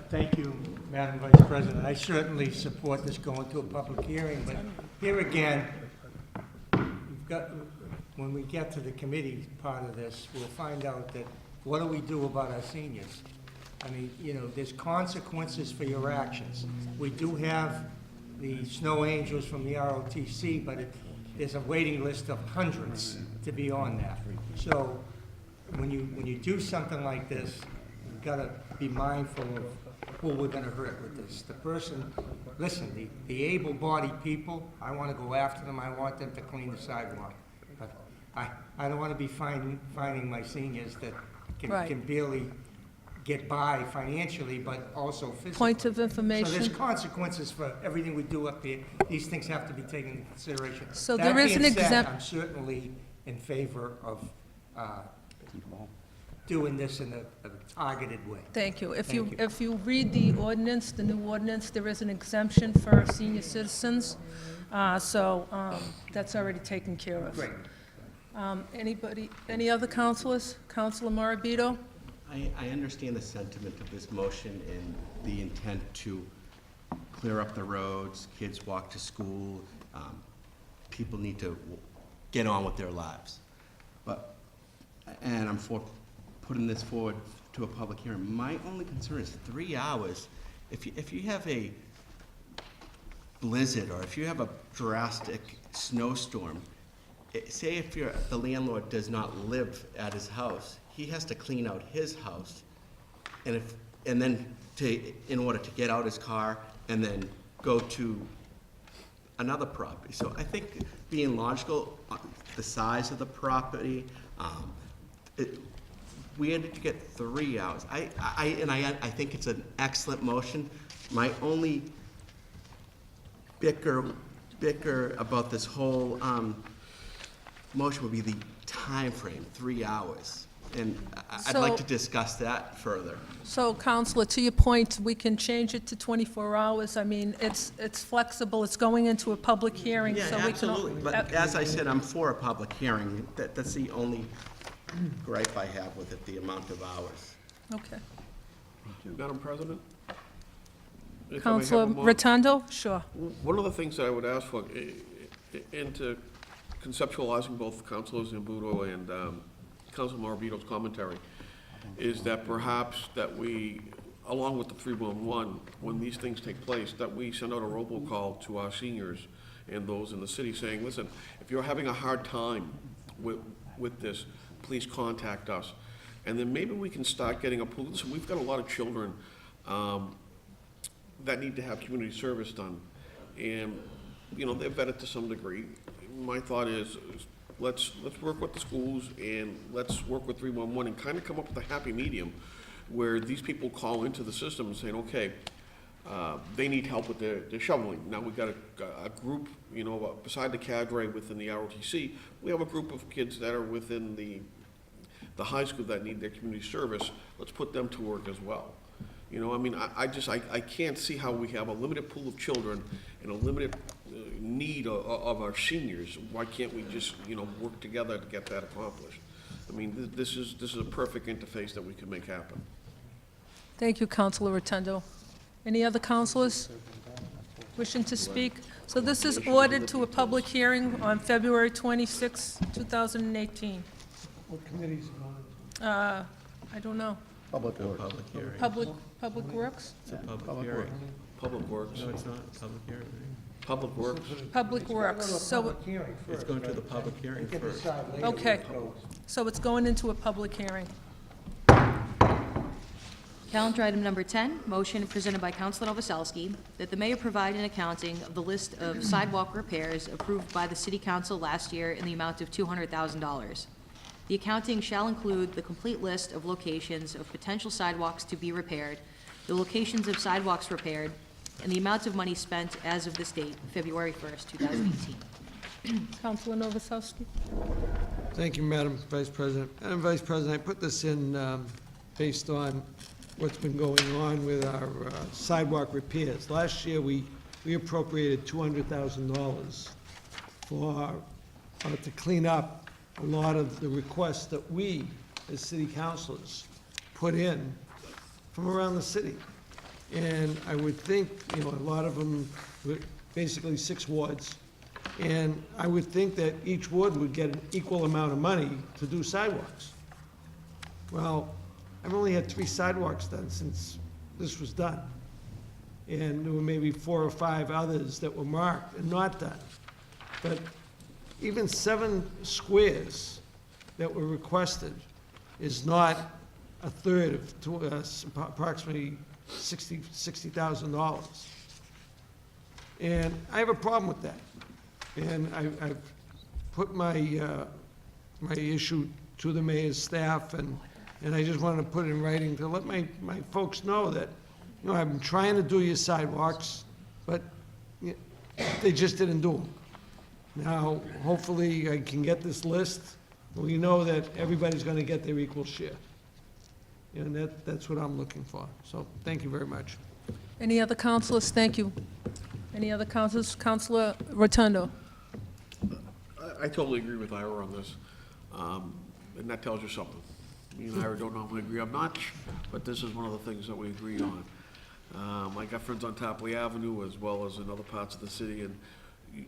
Thank you, Madam Vice President. I certainly support this going to a public hearing, but here again, when we get to the committee part of this, we'll find out that what do we do about our seniors? I mean, you know, there's consequences for your actions. We do have the snow angels from the ROTC, but there's a waiting list of hundreds to be on that. So when you do something like this, you've got to be mindful of who we're going to hurt with this. The person, listen, the able-bodied people, I want to go after them. I want them to clean the sidewalk. But I don't want to be finding my seniors that can barely get by financially, but also physically. Point of information. So there's consequences for everything we do up here. These things have to be taken into consideration. So there is an I'm certainly in favor of doing this in a targeted way. Thank you. Thank you. If you read the ordinance, the new ordinance, there is an exemption for senior citizens. So that's already taken care of. Great. Any other councilors? Councilor Morabito? I understand the sentiment of this motion and the intent to clear up the roads, kids walk to school, people need to get on with their lives. And I'm for putting this forward to a public hearing. My only concern is 3 hours. If you have a blizzard or if you have a drastic snowstorm, say if the landlord does not live at his house, he has to clean out his house, and then in order to get out his car and then go to another property. So I think being logical, the size of the property, where did you get 3 hours? I think it's an excellent motion. My only bicker about this whole motion would be the time frame, 3 hours. And I'd like to So- discuss that further. So, Counselor, to your point, we can change it to 24 hours. I mean, it's flexible, it's going into a public hearing, Yeah, so we can... absolutely. But as I said, I'm for a public hearing. That's the only gripe I have with it, the amount of hours. Okay. Madam President? If I may have a Counselor moment? Rotundo? Sure. One of the things that I would ask for, into conceptualizing both Councilor Zambudo and Councilor Morabito's commentary, is that perhaps that we, along with the 311, when these things take place, that we send out a robocall to our seniors and those in the city saying, listen, if you're having a hard time with this, please contact us. And then maybe we can start getting a pool. Listen, we've got a lot of children that need to have community service done. And, you know, they're vetted to some degree. My thought is let's work with the schools and let's work with 311 and kind of come up with a happy medium where these people call into the system and saying, okay, they need help with their shoveling. Now we've got a group, you know, beside the cadre within the ROTC, we have a group of kids that are within the high school that need their community service. Let's put them to work as well. You know, I mean, I can't see how we have a limited pool of children and a limited need of our seniors. Why can't we just, you know, work together to get that accomplished? I mean, this is a perfect interface that we can make happen. Thank you, Counselor Rotundo. Any other counselors wishing to speak? So this is ordered to a public hearing on February 26, 2018. What committees are going I don't know. Public hearing. Public Works? It's a public hearing. Public Works. No, it's not a public hearing. Public Works. Public Works. So, Public hearing It's first, going to right? the public hearing We can first. decide later. Okay. where it goes. so it's going into a public hearing. Calendar item number 10, motion presented by Councilor Novoselsky that the mayor provide an accounting of the list of sidewalk repairs approved by the city council last year in the amount of $200,000. The accounting shall include the complete list of locations of potential sidewalks to be repaired, the locations of sidewalks repaired, and the amount of money spent as of this date, February 1st, 2018. Counselor Novoselsky? Thank you, Madam Vice President. Madam Vice President, I put this in based on what's been going on with our sidewalk repairs. Last year, we appropriated $200,000 for, to clean up a lot of the requests that we, as city councilors, put in from around the city. And I would think, you know, a lot of them were basically 6 wards. And I would think that each ward would get an equal amount of money to do sidewalks. Well, I've only had 3 sidewalks done since this was done. And there were maybe 4 or 5 others that were marked and not done. But even 7 squares that were requested is not a third of approximately $60,000. And I have a problem with that. And I've put my, my issue to the mayor's staff, and I just wanted to put it in writing to let my folks know that, you know, I've been trying to do your sidewalks, but they just didn't do them. Now, hopefully, I can get this list, and we know that everybody's gonna get their equal share. And that's what I'm looking for. So, thank you very much. Any other counselors? Thank you. Any other counselors? Counselor Rotundo? I totally agree with Ira on this, and that tells you something. Me and Ira don't normally agree on much, but this is one of the things that we agree on. I got friends on Tapley Avenue as well as in other parts of the city, and,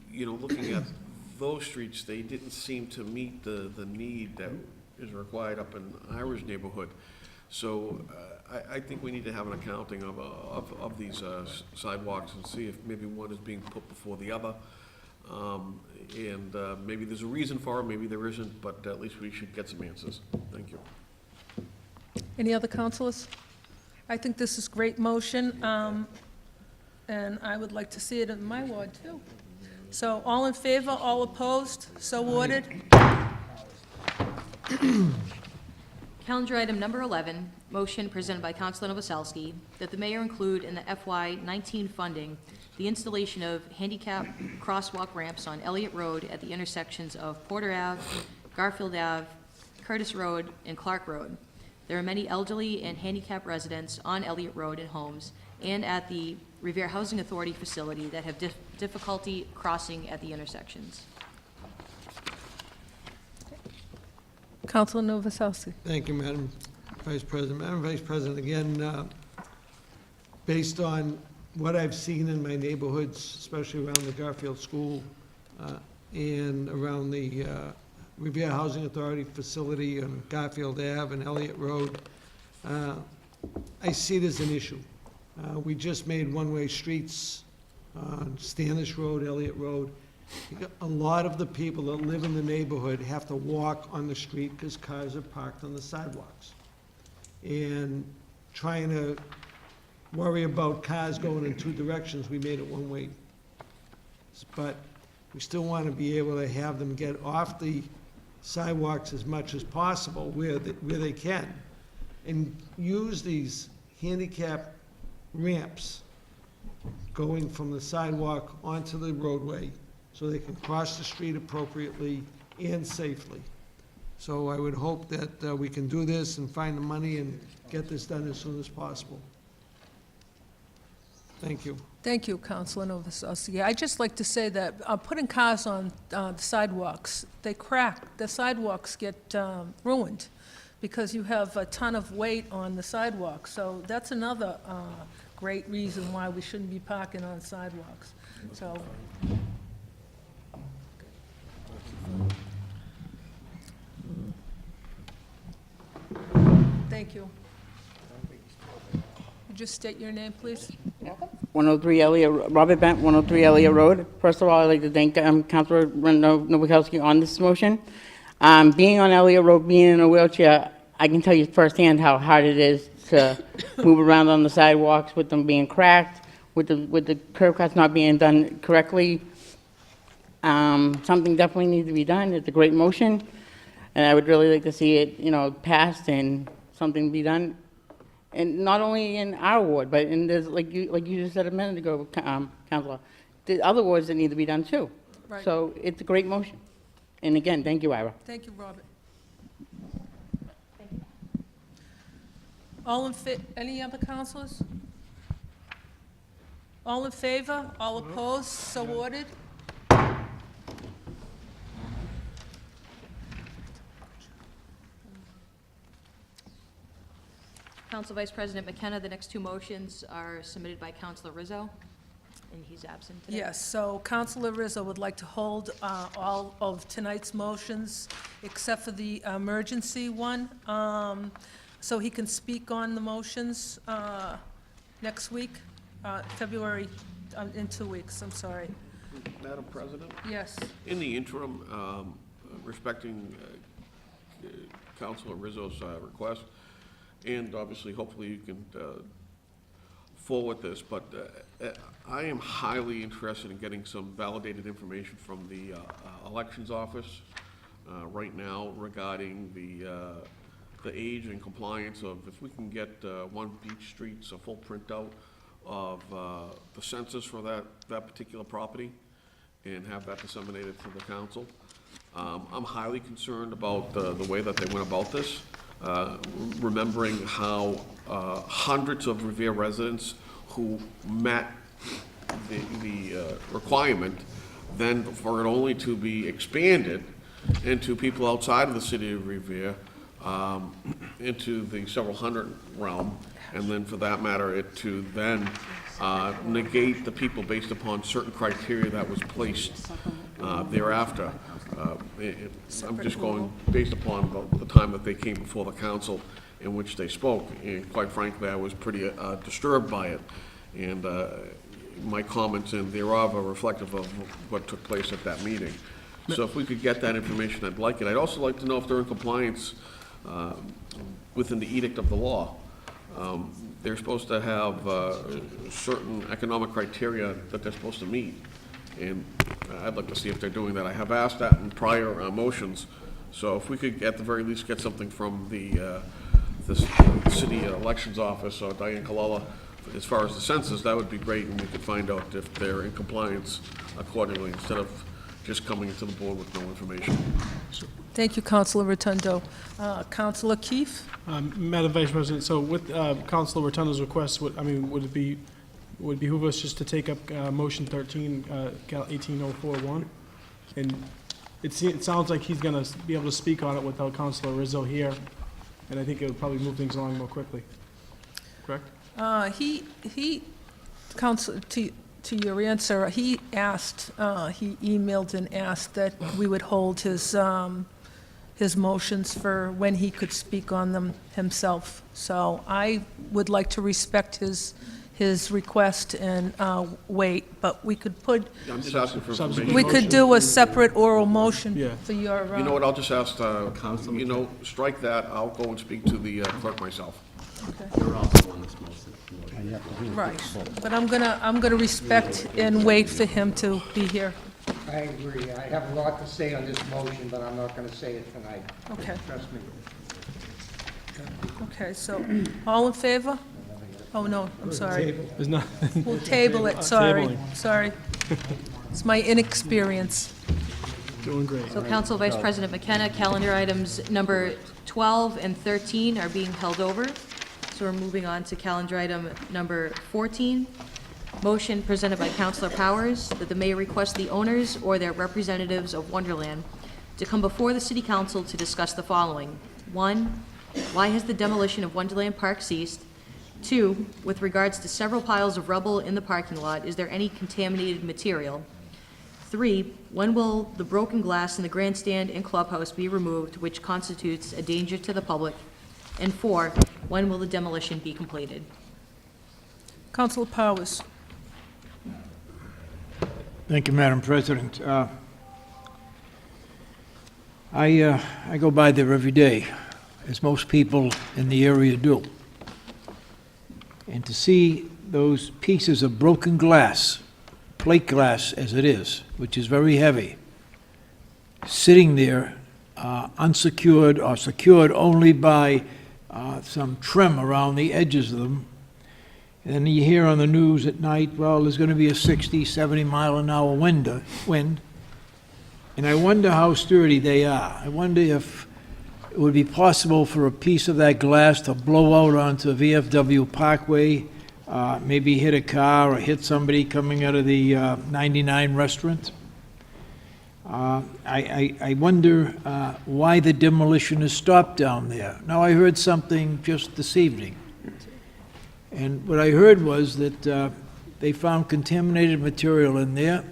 you know, looking at those streets, they didn't seem to meet the need that is required up in Ira's neighborhood. So I think we need to have an accounting of these sidewalks and see if maybe one is being put before the other. And maybe there's a reason for it, maybe there isn't, but at least we should get some answers. Thank you. Any other counselors? I think this is great motion, and I would like to see it in my ward, too. So all in favor, all opposed, so ordered? Calendar item number 11, motion presented by Councilor Novoselsky, that the mayor include in the FY19 funding the installation of handicap crosswalk ramps on Elliott Road at the intersections of Porter Ave, Garfield Ave, Curtis Road, and Clark Road. There are many elderly and handicapped residents on Elliott Road and homes and at the Revere Housing Authority facility that have difficulty crossing at the intersections. Councilor Novoselsky. Thank you, Madam Vice President. Madam Vice President, again, based on what I've seen in my neighborhoods, especially around the Garfield School and around the Revere Housing Authority facility on Garfield Ave and Elliott Road, I see it as an issue. We just made one-way streets on Standish Road, Elliott Road. A lot of the people that live in the neighborhood have to walk on the street because cars are parked on the sidewalks. And trying to worry about cars going in two directions, we made it one way. But we still want to be able to have them get off the sidewalks as much as possible where they can, and use these handicap ramps going from the sidewalk onto the roadway so they can cross the street appropriately and safely. So I would hope that we can do this and find the money and get this done as soon as possible. Thank you. Thank you, Councilor Novoselsky. I'd just like to say that putting cars on the sidewalks, they crack, the sidewalks get ruined because you have a ton of weight on the sidewalk. So that's another great reason why we shouldn't be parking on sidewalks. So. Thank you. Just state your name, please. 103 Elliott, Robert Bent, 103 Elliott Road. First of all, I'd like to thank Councilor Novoselsky on this motion. Being on Elliott Road, being in a wheelchair, I can tell you firsthand how hard it is to move around on the sidewalks with them being cracked, with the curb cuts not being done correctly. Something definitely needs to be done. It's a great motion, and I would really like to see it, passed and something be done. And not only in our ward, but in there's like you just said a minute ago, Councilor, the other wards that need to be done too. Right. So it's a great motion. And again, thank you, Ira. Thank you, Robert. Any other councilors? All in favor? All opposed? So ordered? Council Vice President McKenna, the next two motions are submitted by Councilor Rizzo, and he's absent today. Yes, so Councilor Rizzo would like to hold all of tonight's motions except for the emergency one, so he can speak on the motions next week, February, in 2 weeks, I'm sorry. Madam President? Yes. In the interim, respecting Councilor Rizzo's request, and obviously, hopefully you can forward this, but I am highly interested in getting some validated information from the Elections Office right now regarding the age and compliance of, if we can get One Beach Street's a full printout of the census for that particular property and have that disseminated to the council. I'm highly concerned about the way that they went about this. Remembering how hundreds of Revere residents who met the requirement, then for it only to be expanded into people outside of the city of Revere, into the several hundred realm, and then for that matter, it to then negate the people based upon certain criteria that was placed thereafter. I'm just going based upon the time that they came before the council in which they spoke, and quite frankly, I was pretty disturbed by it. And my comments and thereof are reflective of what took place at that meeting. So if we could get that information, I'd like it. I'd also like to know if they're in compliance within the edict of the law. They're supposed to have certain economic criteria that they're supposed to meet. And I'd like to see if they're doing that. I have asked that in prior motions, So if we could, at the very least, get something from the city elections office, or Diane Colella, as far as the census, that would be great, and we could find out if they're in compliance accordingly, instead of just coming into the board with no information. Thank you, Councilor Rotundo. Councilor Keefe? Madam Vice President, so with Councilor Rotundo's request, would it behoove us just to take up motion 13, Cal 18041? And it sounds like he's going to be able to speak on it without Councilor Rizzo here, and I think it would probably move things along more quickly. Correct? Council, to your answer, he emailed and asked that we would hold his motions for when he could speak on them himself. So I would like to respect his request and wait, but we could put, I'm just asking for information. we could do a separate oral motion Yeah. for your... You know what, I'll just ask, strike that, I'll go and speak to the clerk myself. You're also on this motion. Right, but I'm gonna respect and wait for him to be here. I agree. I have a lot to say on this motion, but I'm not gonna say it tonight. Okay, Trust me. okay, so, all in favor? Oh, no, I'm sorry. There's not, We'll table it, sorry, Tabling. sorry. It's my inexperience. doing great. So Council Vice President McKenna, calendar items number 12 and 13 are being held over. So we're moving on to calendar item number 14. Motion presented by Councilor Powers that the mayor request the owners or their representatives of Wonderland to come before the city council to discuss the following. 1, why has the demolition of Wonderland Park ceased? 2, with regards to several piles of rubble in the parking lot, is there any contaminated material? 3, when will the broken glass in the grandstand and clubhouse be removed, which constitutes a danger to the public? And 4, when will the demolition be completed? Councilor Powers. Thank you, Madam President. I go by there every day, as most people in the area do. And to see those pieces of broken glass, plate glass as it is, which is very heavy, sitting there unsecured or secured only by some trim around the edges of them. And then you hear on the news at night, well, there's going to be a 60, 70 mile an hour wind. And I wonder how sturdy they are. I wonder if it would be possible for a piece of that glass to blow out onto VFW Parkway, maybe hit a car or hit somebody coming out of the 99 restaurant. I wonder why the demolition is stopped down there. Now, I heard something just this evening. And what I heard was that they found contaminated material in there,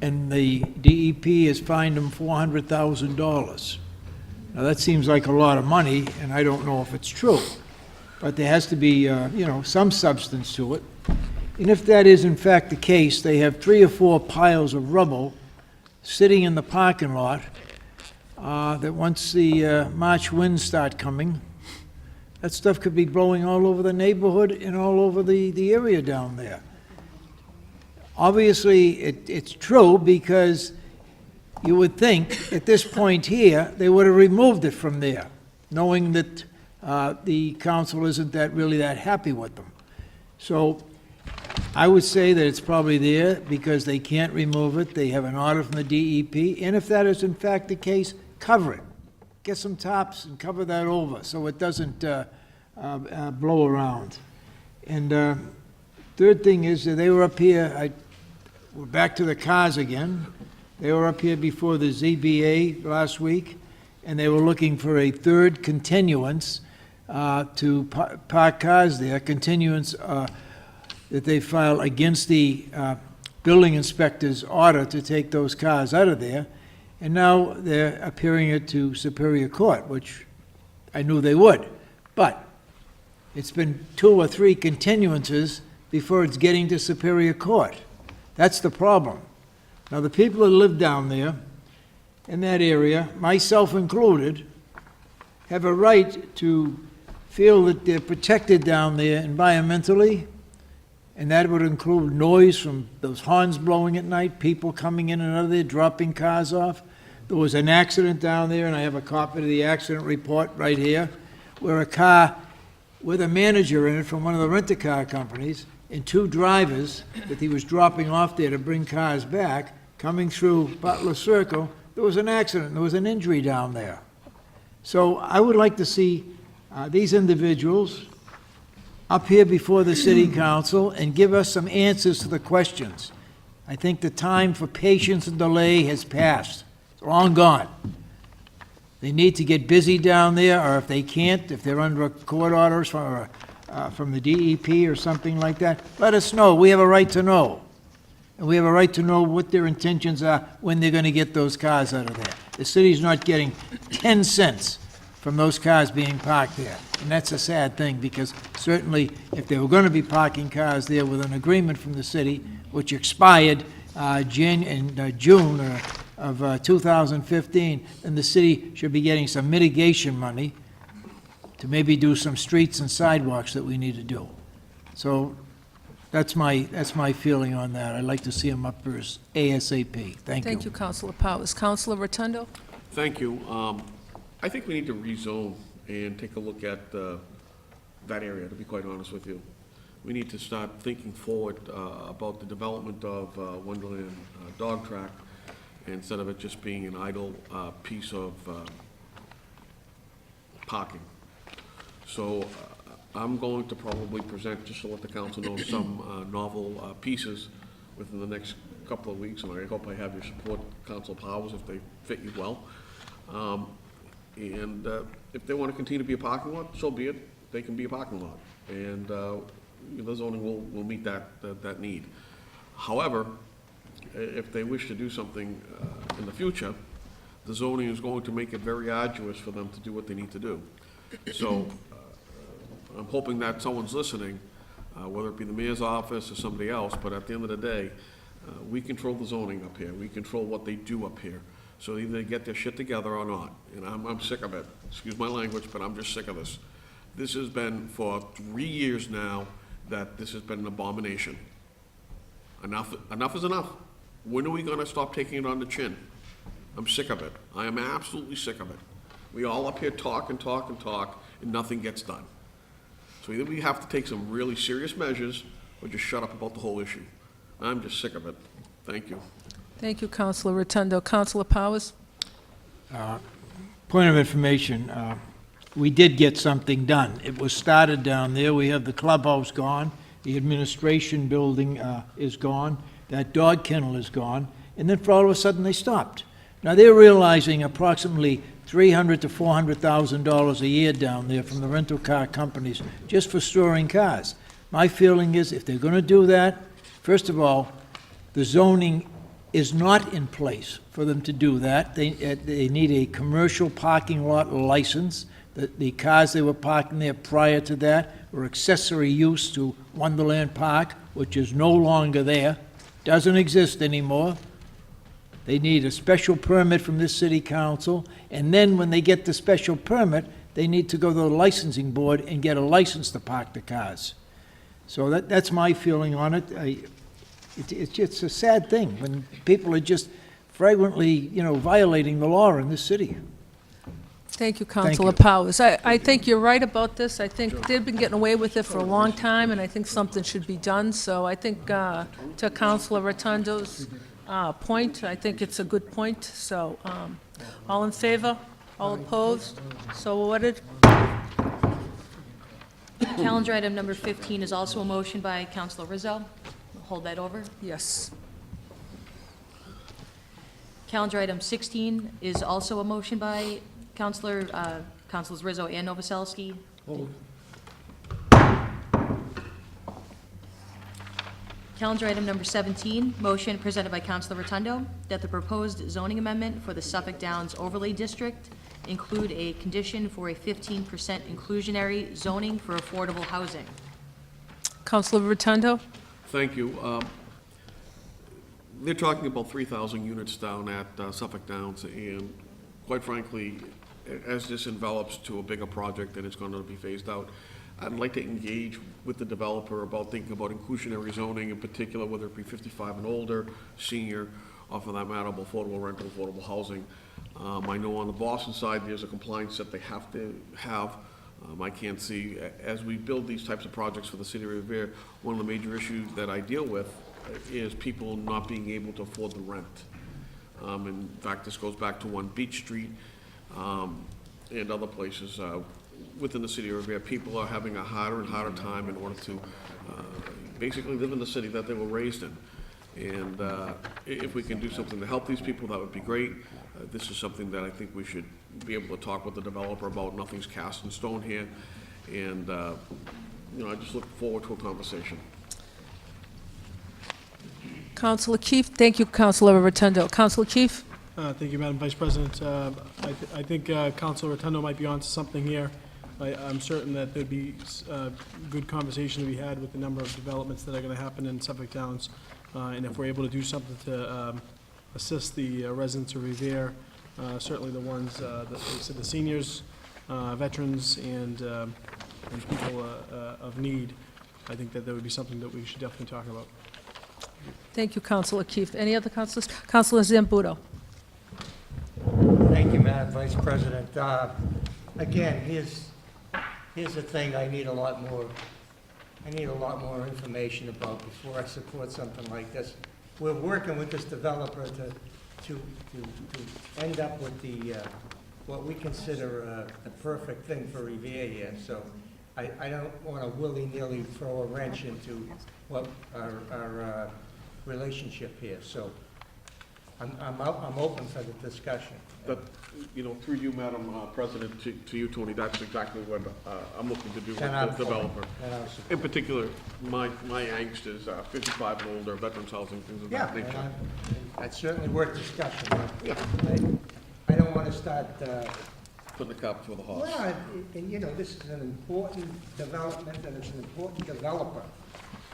and the DEP has fined them $400,000. Now, that seems like a lot of money, and I don't know if it's true. But there has to be, some substance to it. And if that is in fact the case, they have 3 or 4 piles of rubble sitting in the parking lot that once the March winds start coming, that stuff could be blowing all over the neighborhood and all over the area down there. Obviously, it's true, because you would think at this point here, they would have removed it from there, knowing that the council isn't really that happy with them. So I would say that it's probably there because they can't remove it. They have an order from the DEP. And if that is in fact the case, cover it. Get some tops and cover that over so it doesn't blow around. And third thing is that they were up here, we're back to the cars again. They were up here before the ZBA last week, and they were looking for a third continuance to park cars there, continuance that they filed against the building inspector's order to take those cars out of there. And now they're appealing it to Superior Court, which I knew they would. But it's been 2 or 3 continuances before it's getting to Superior Court. That's the problem. Now, the people that live down there in that area, myself included, have a right to feel that they're protected down there environmentally, and that would include noise from those horns blowing at night, people coming in and out of there, dropping cars off. there was an accident down there, and I have a copy of the accident report right here, where a car with a manager in it from one of the rent-a-car companies and two drivers that he was dropping off there to bring cars back, coming through Butler Circle, there was an accident, there was an injury down there. So I would like to see these individuals up here before the city council and give us some answers to the questions. I think the time for patience and delay has passed. It's long gone. They need to get busy down there, or if they can't, if they're under a court orders from the DEP or something like that, let us know. We have a right to know. And we have a right to know what their intentions are when they're going to get those cars out of there. The city's not getting 10 cents from those cars being parked there. And that's a sad thing, because certainly if they were going to be parking cars there with an agreement from the city, which expired in June of 2015, then the city should be getting some mitigation money to maybe do some streets and sidewalks that we need to do. So that's my feeling on that. I'd like to see them up for ASAP. Thank you. Thank you, Councilor Powers. Councilor Rotundo? Thank you. I think we need to rezone and take a look at that area, to be quite honest with you. We need to start thinking forward about the development of Wonderland Dog Track, instead of it just being an idle piece of parking. So I'm going to probably present, just to let the council know, some novel pieces within the next couple of weeks, and I hope I have your support, Council Powers, if they fit you well. And if they want to continue to be a parking lot, so be it. They can be a parking lot, and the zoning will meet that need. However, if they wish to do something in the future, the zoning is going to make it very arduous for them to do what they need to do. So I'm hoping that someone's listening, whether it be the mayor's office or somebody else, but at the end of the day, we control the zoning up here. We control what they do up here. So either they get their shit together or not. And I'm sick of it. Excuse my language, but I'm just sick of this. This has been for 3 years now that this has been an abomination. Enough is enough. When are we gonna stop taking it on the chin? I'm sick of it. I am absolutely sick of it. We all up here talk and talk and talk, and nothing gets done. So either we have to take some really serious measures, or just shut up about the whole issue. I'm just sick of it. Thank you. Thank you, Councilor Rotundo. Councilor Powers? Point of information, we did get something done. It was started down there. We have the clubhouse gone, the administration building is gone, that dog kennel is gone, and then for all of a sudden they stopped. Now they're realizing approximately $300,000 to $400,000 a year down there from the rental car companies just for storing cars. My feeling is if they're going to do that, first of all, the zoning is not in place for them to do that. They need a commercial parking lot license. The cars they were parking there prior to that were accessory use to Wonderland Park, which is no longer there, doesn't exist anymore. They need a special permit from this city council, and then when they get the special permit, they need to go to the licensing board and get a license to park the cars. So that's my feeling on it. It's a sad thing when people are just flagrantly, violating the law in this city. Thank you, Councilor Powers. I think you're right about this. I think they've been getting away with it for a long time, and I think something should be done. So I think, to Councilor Rotundo's point, I think it's a good point. So, all in favor? All opposed? So ordered. Calendar item number 15 is also a motion by Councilor Rizzo. We'll hold that over. Yes. Calendar item 16 is also a motion by Councilors Rizzo and Novoselsky. Calendar item number 17, motion presented by Councilor Rotundo that the proposed zoning amendment for the Suffolk Downs Overlay District include a condition for a 15% inclusionary zoning for affordable housing. Councilor Rotundo? Thank you. They're talking about 3,000 units down at Suffolk Downs, and quite frankly, as this envelops to a bigger project and it's going to be phased out, I'd like to engage with the developer about thinking about inclusionary zoning, in particular, whether it be 55 and older, senior, or for that matter, affordable rental, affordable housing. I know on the Boston side, there's a compliance that they have to have. I can't see, as we build these types of projects for the city of Revere, one of the major issues that I deal with is people not being able to afford the rent. In fact, this goes back to One Beach Street and other places within the city of Revere. People are having a harder and harder time in order to basically live in the city that they were raised in. And if we can do something to help these people, that would be great. This is something that I think we should be able to talk with the developer about. Nothing's cast in stone here. And, I just look forward to a conversation. Councilor Keefe, thank you, Councilor Rotundo. Councilor Keefe? Thank you, Madam Vice President. I think Councilor Rotundo might be onto something here. I'm certain that there'd be good conversation to be had with the number of developments that are going to happen in Suffolk Downs. And if we're able to do something to assist the residents of Revere, certainly the ones, the seniors, veterans, and people of need, I think that would be something that we should definitely talk about. Thank you, Councilor Keefe. Any other councilors? Councilor Zambudo? Thank you, Madam Vice President. Again, here's the thing I need a lot more information about before I support something like this. We're working with this developer to end up with the, what we consider the perfect thing for Revere here. So I don't want to willy-nilly throw a wrench into what our relationship here. So I'm open for the discussion. But, through you, Madam President, to you, Tony, that's exactly what I'm looking to do with the developer. In particular, my angst is 55 and older, veterans housing, things of that nature. Yeah, that's certainly worth discussion. Yeah. I don't want to start, Putting the cart before the horse. well, and this is an important development, and it's an important developer.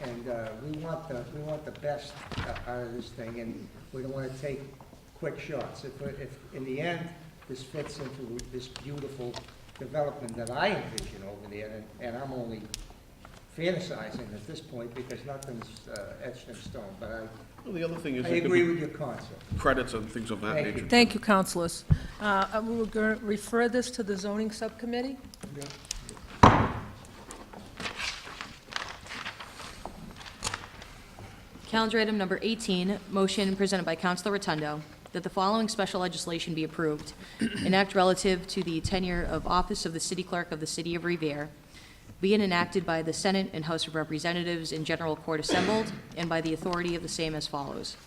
And we want the best out of this thing, and we don't want to take quick shots. If in the end, this fits into this beautiful development that I envision over there, and I'm only fantasizing at this point because nothing's etched in stone, but Well, the other thing is I there could agree be with your concept. credits and things of that Thank you. nature. Thank you, councilors. We're going to refer this to the zoning subcommittee. Calendar item number 18, motion presented by Councilor Rotundo, that the following special legislation be approved. An act relative to the tenure of office of the city clerk of the city of Revere, being enacted by the Senate and House of Representatives in general court assembled, and by the authority of the same as follows.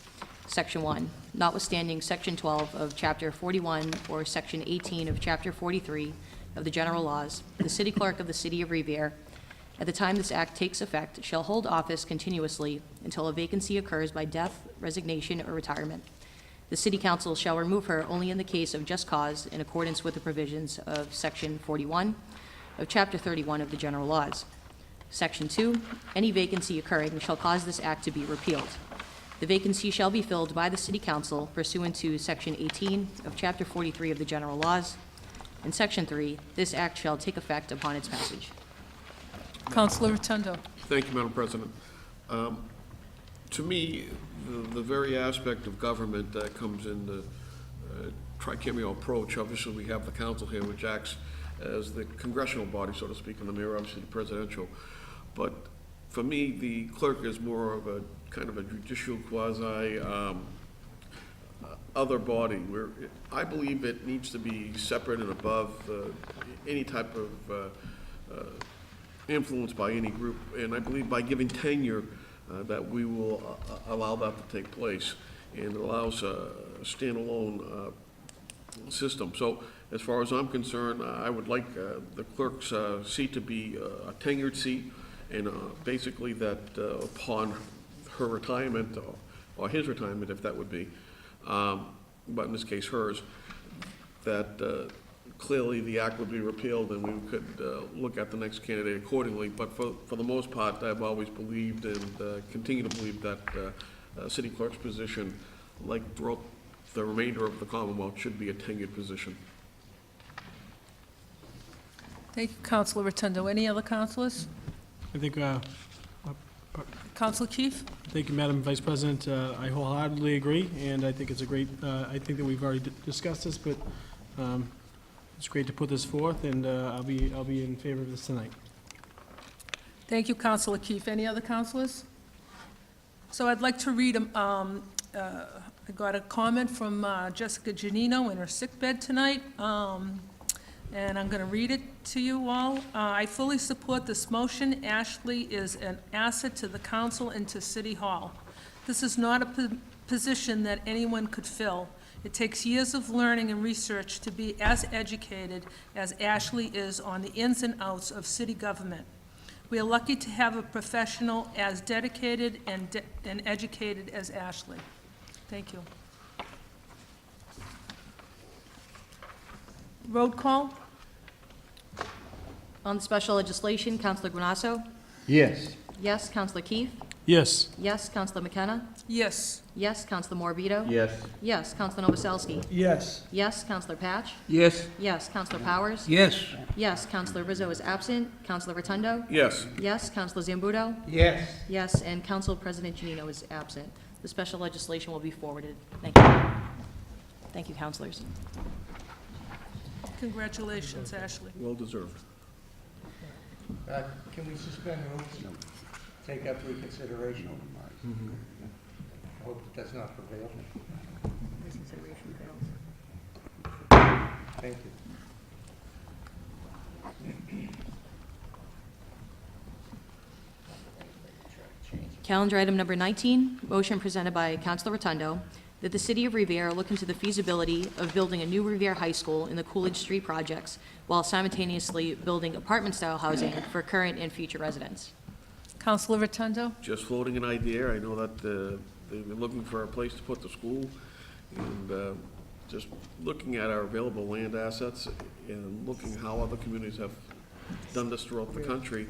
Section 1, notwithstanding Section 12 of Chapter 41 or Section 18 of Chapter 43 of the general laws, the city clerk of the city of Revere, at the time this act takes effect, shall hold office continuously until a vacancy occurs by death, resignation, or retirement. The city council shall remove her only in the case of just cause in accordance with the provisions of Section 41 of Chapter 31 of the general laws. Section 2, any vacancy occurring shall cause this act to be repealed. The vacancy shall be filled by the city council pursuant to Section 18 of Chapter 43 of the general laws. And Section 3, this act shall take effect upon its passage. Councilor Rotundo? Thank you, Madam President. To me, the very aspect of government that comes in the triennial approach, obviously we have the council here, which acts as the congressional body, so to speak, in the mirror, obviously the presidential. But for me, the clerk is more of a kind of a judicial quasi other body, where I believe it needs to be separate and above any type of influence by any group, and I believe by giving tenure that we will allow that to take place, and it allows a standalone system. So as far as I'm concerned, I would like the clerk's seat to be a tenured seat, and basically that upon her retirement, or his retirement if that would be, but in this case hers, that clearly the act would be repealed and we could look at the next candidate accordingly. But for the most part, I've always believed and continue to believe that city clerk's position, like throughout the remainder of the Commonwealth, should be a tenured position. Thank you, Councilor Rotundo. Any other councilors? I think Council Keefe? Thank you, Madam Vice President. I wholeheartedly agree, and I think it's a great, I think that we've already discussed this, but it's great to put this forth, and I'll be in favor of this tonight. Thank you, Councilor Keefe. Any other councilors? So I'd like to read, I got a comment from Jessica Janino in her sickbed tonight, and I'm going to read it to you all. I fully support this motion. Ashley is an asset to the council and to City Hall. This is not a position that anyone could fill. It takes years of learning and research to be as educated as Ashley is on the ins and outs of city government. We are lucky to have a professional as dedicated and educated as Ashley. Thank you. Roll call? On the special legislation, Councilor Guanasso? Yes. Yes. Councilor Keefe? Yes. Yes. Councilor McKenna? Yes. Yes. Councilor Morbido? Yes. Yes. Councilor Novoselsky? Yes. Yes. Councilor Patch? Yes. Yes. Councilor Powers? Yes. Yes. Councilor Rizzo is absent. Councilor Rotundo? Yes. Yes. Councilor Zambudo? Yes. Yes. And Council President Janino is absent. The special legislation will be forwarded. Thank you. Thank you, councilors. Congratulations, Ashley. Well deserved. Can we suspend rules? Take up reconsideration? I hope it does not prevail. Thank you. Calendar item number 19, motion presented by Councilor Rotundo that the City of Revere look into the feasibility of building a new Revere High School in the Coolidge Street projects while simultaneously building apartment-style housing for current and future residents. Councilor Rotundo? Just floating an idea. I know that they've been looking for a place to put the school, and just looking at our available land assets and looking how other communities have done this throughout the country.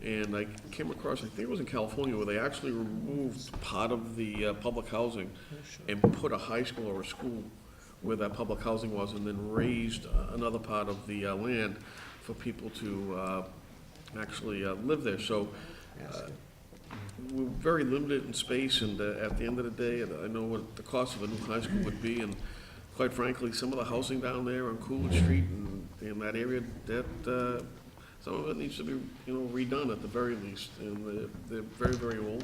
And I came across, I think it was in California, where they actually removed part of the public housing and put a high school or a school where that public housing was, and then raised another part of the land for people to actually live there. So we're very limited in space, and at the end of the day, I know what the cost of a new high school would be, and quite frankly, some of the housing down there on Coolidge Street and in that area, that some of it needs to be, redone at the very least, and they're very, very old.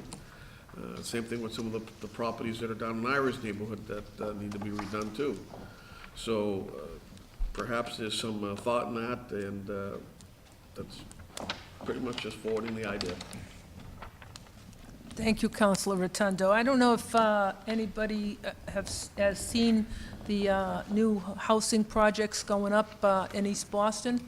Same thing with some of the properties that are down in Ira's neighborhood that need to be redone too. So perhaps there's some thought in that, and that's pretty much just forwarding the idea. Thank you, Councilor Rotundo. I don't know if anybody has seen the new housing projects going up in East Boston,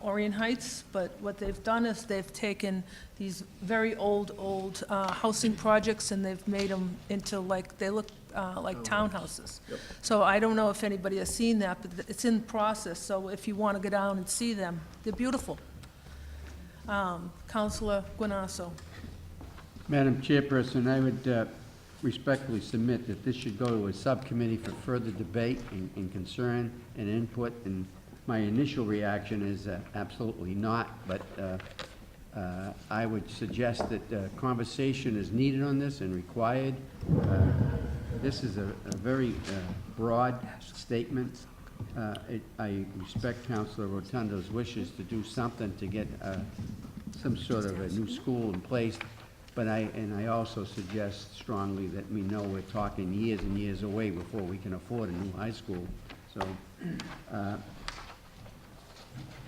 Orient Heights, but what they've done is they've taken these very old housing projects, and they've made them into they look like townhouses. Yep. So I don't know if anybody has seen that, but it's in process, so if you want to go down and see them, they're beautiful. Councilor Guanasso. Madam Chairperson, I would respectfully submit that this should go to a subcommittee for further debate and concern and input, and my initial reaction is absolutely not, but I would suggest that conversation is needed on this and required. This is a very broad statement. I respect Councilor Rotundo's wishes to do something to get some sort of a new school in place, but I also suggest strongly that we know we're talking years and years away before we can afford a new high school. So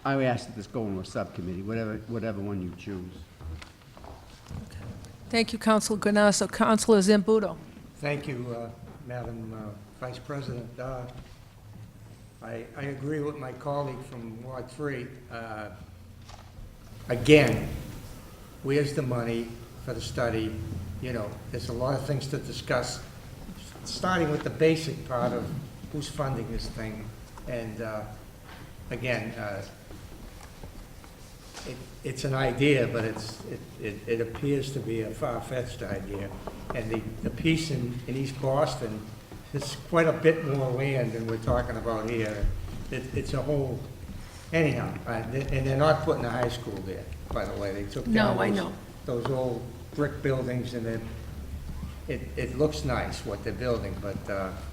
I would ask that this go into a subcommittee, whatever one you choose. Thank you, Councilor Guanasso. Councilor Zambudo. Thank you, Madam Vice President. I agree with my colleague from Ward 3. Again, where's the money for the study? There's a lot of things to discuss, starting with the basic part of who's funding this thing. And again, it's an idea, but it appears to be a far-fetched idea. And the piece in East Boston is quite a bit more land than we're talking about here. It's a whole, anyhow, and they're not putting a high school there, by the way. They took down No, I know. those old brick buildings, and it looks nice what they're building, but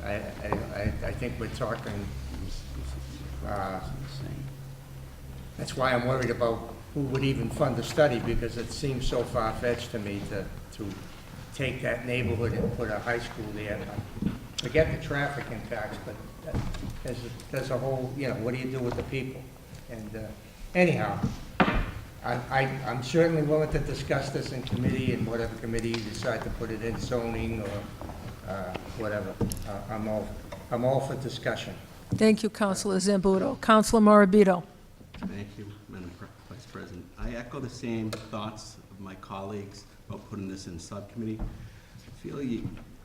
I think we're talking, that's why I'm worried about who would even fund the study, because it seems so far-fetched to me to take that neighborhood and put a high school there. Forget the traffic impacts, but there's a whole, you know, what do you do with the people? And anyhow, I'm certainly willing to discuss this in committee, and whatever committee you decide to put it in, zoning or whatever. I'm all for discussion. Thank you, Councilor Zambudo. Councilor Morabito. Thank you, Madam Vice President. I echo the same thoughts of my colleagues about putting this in subcommittee.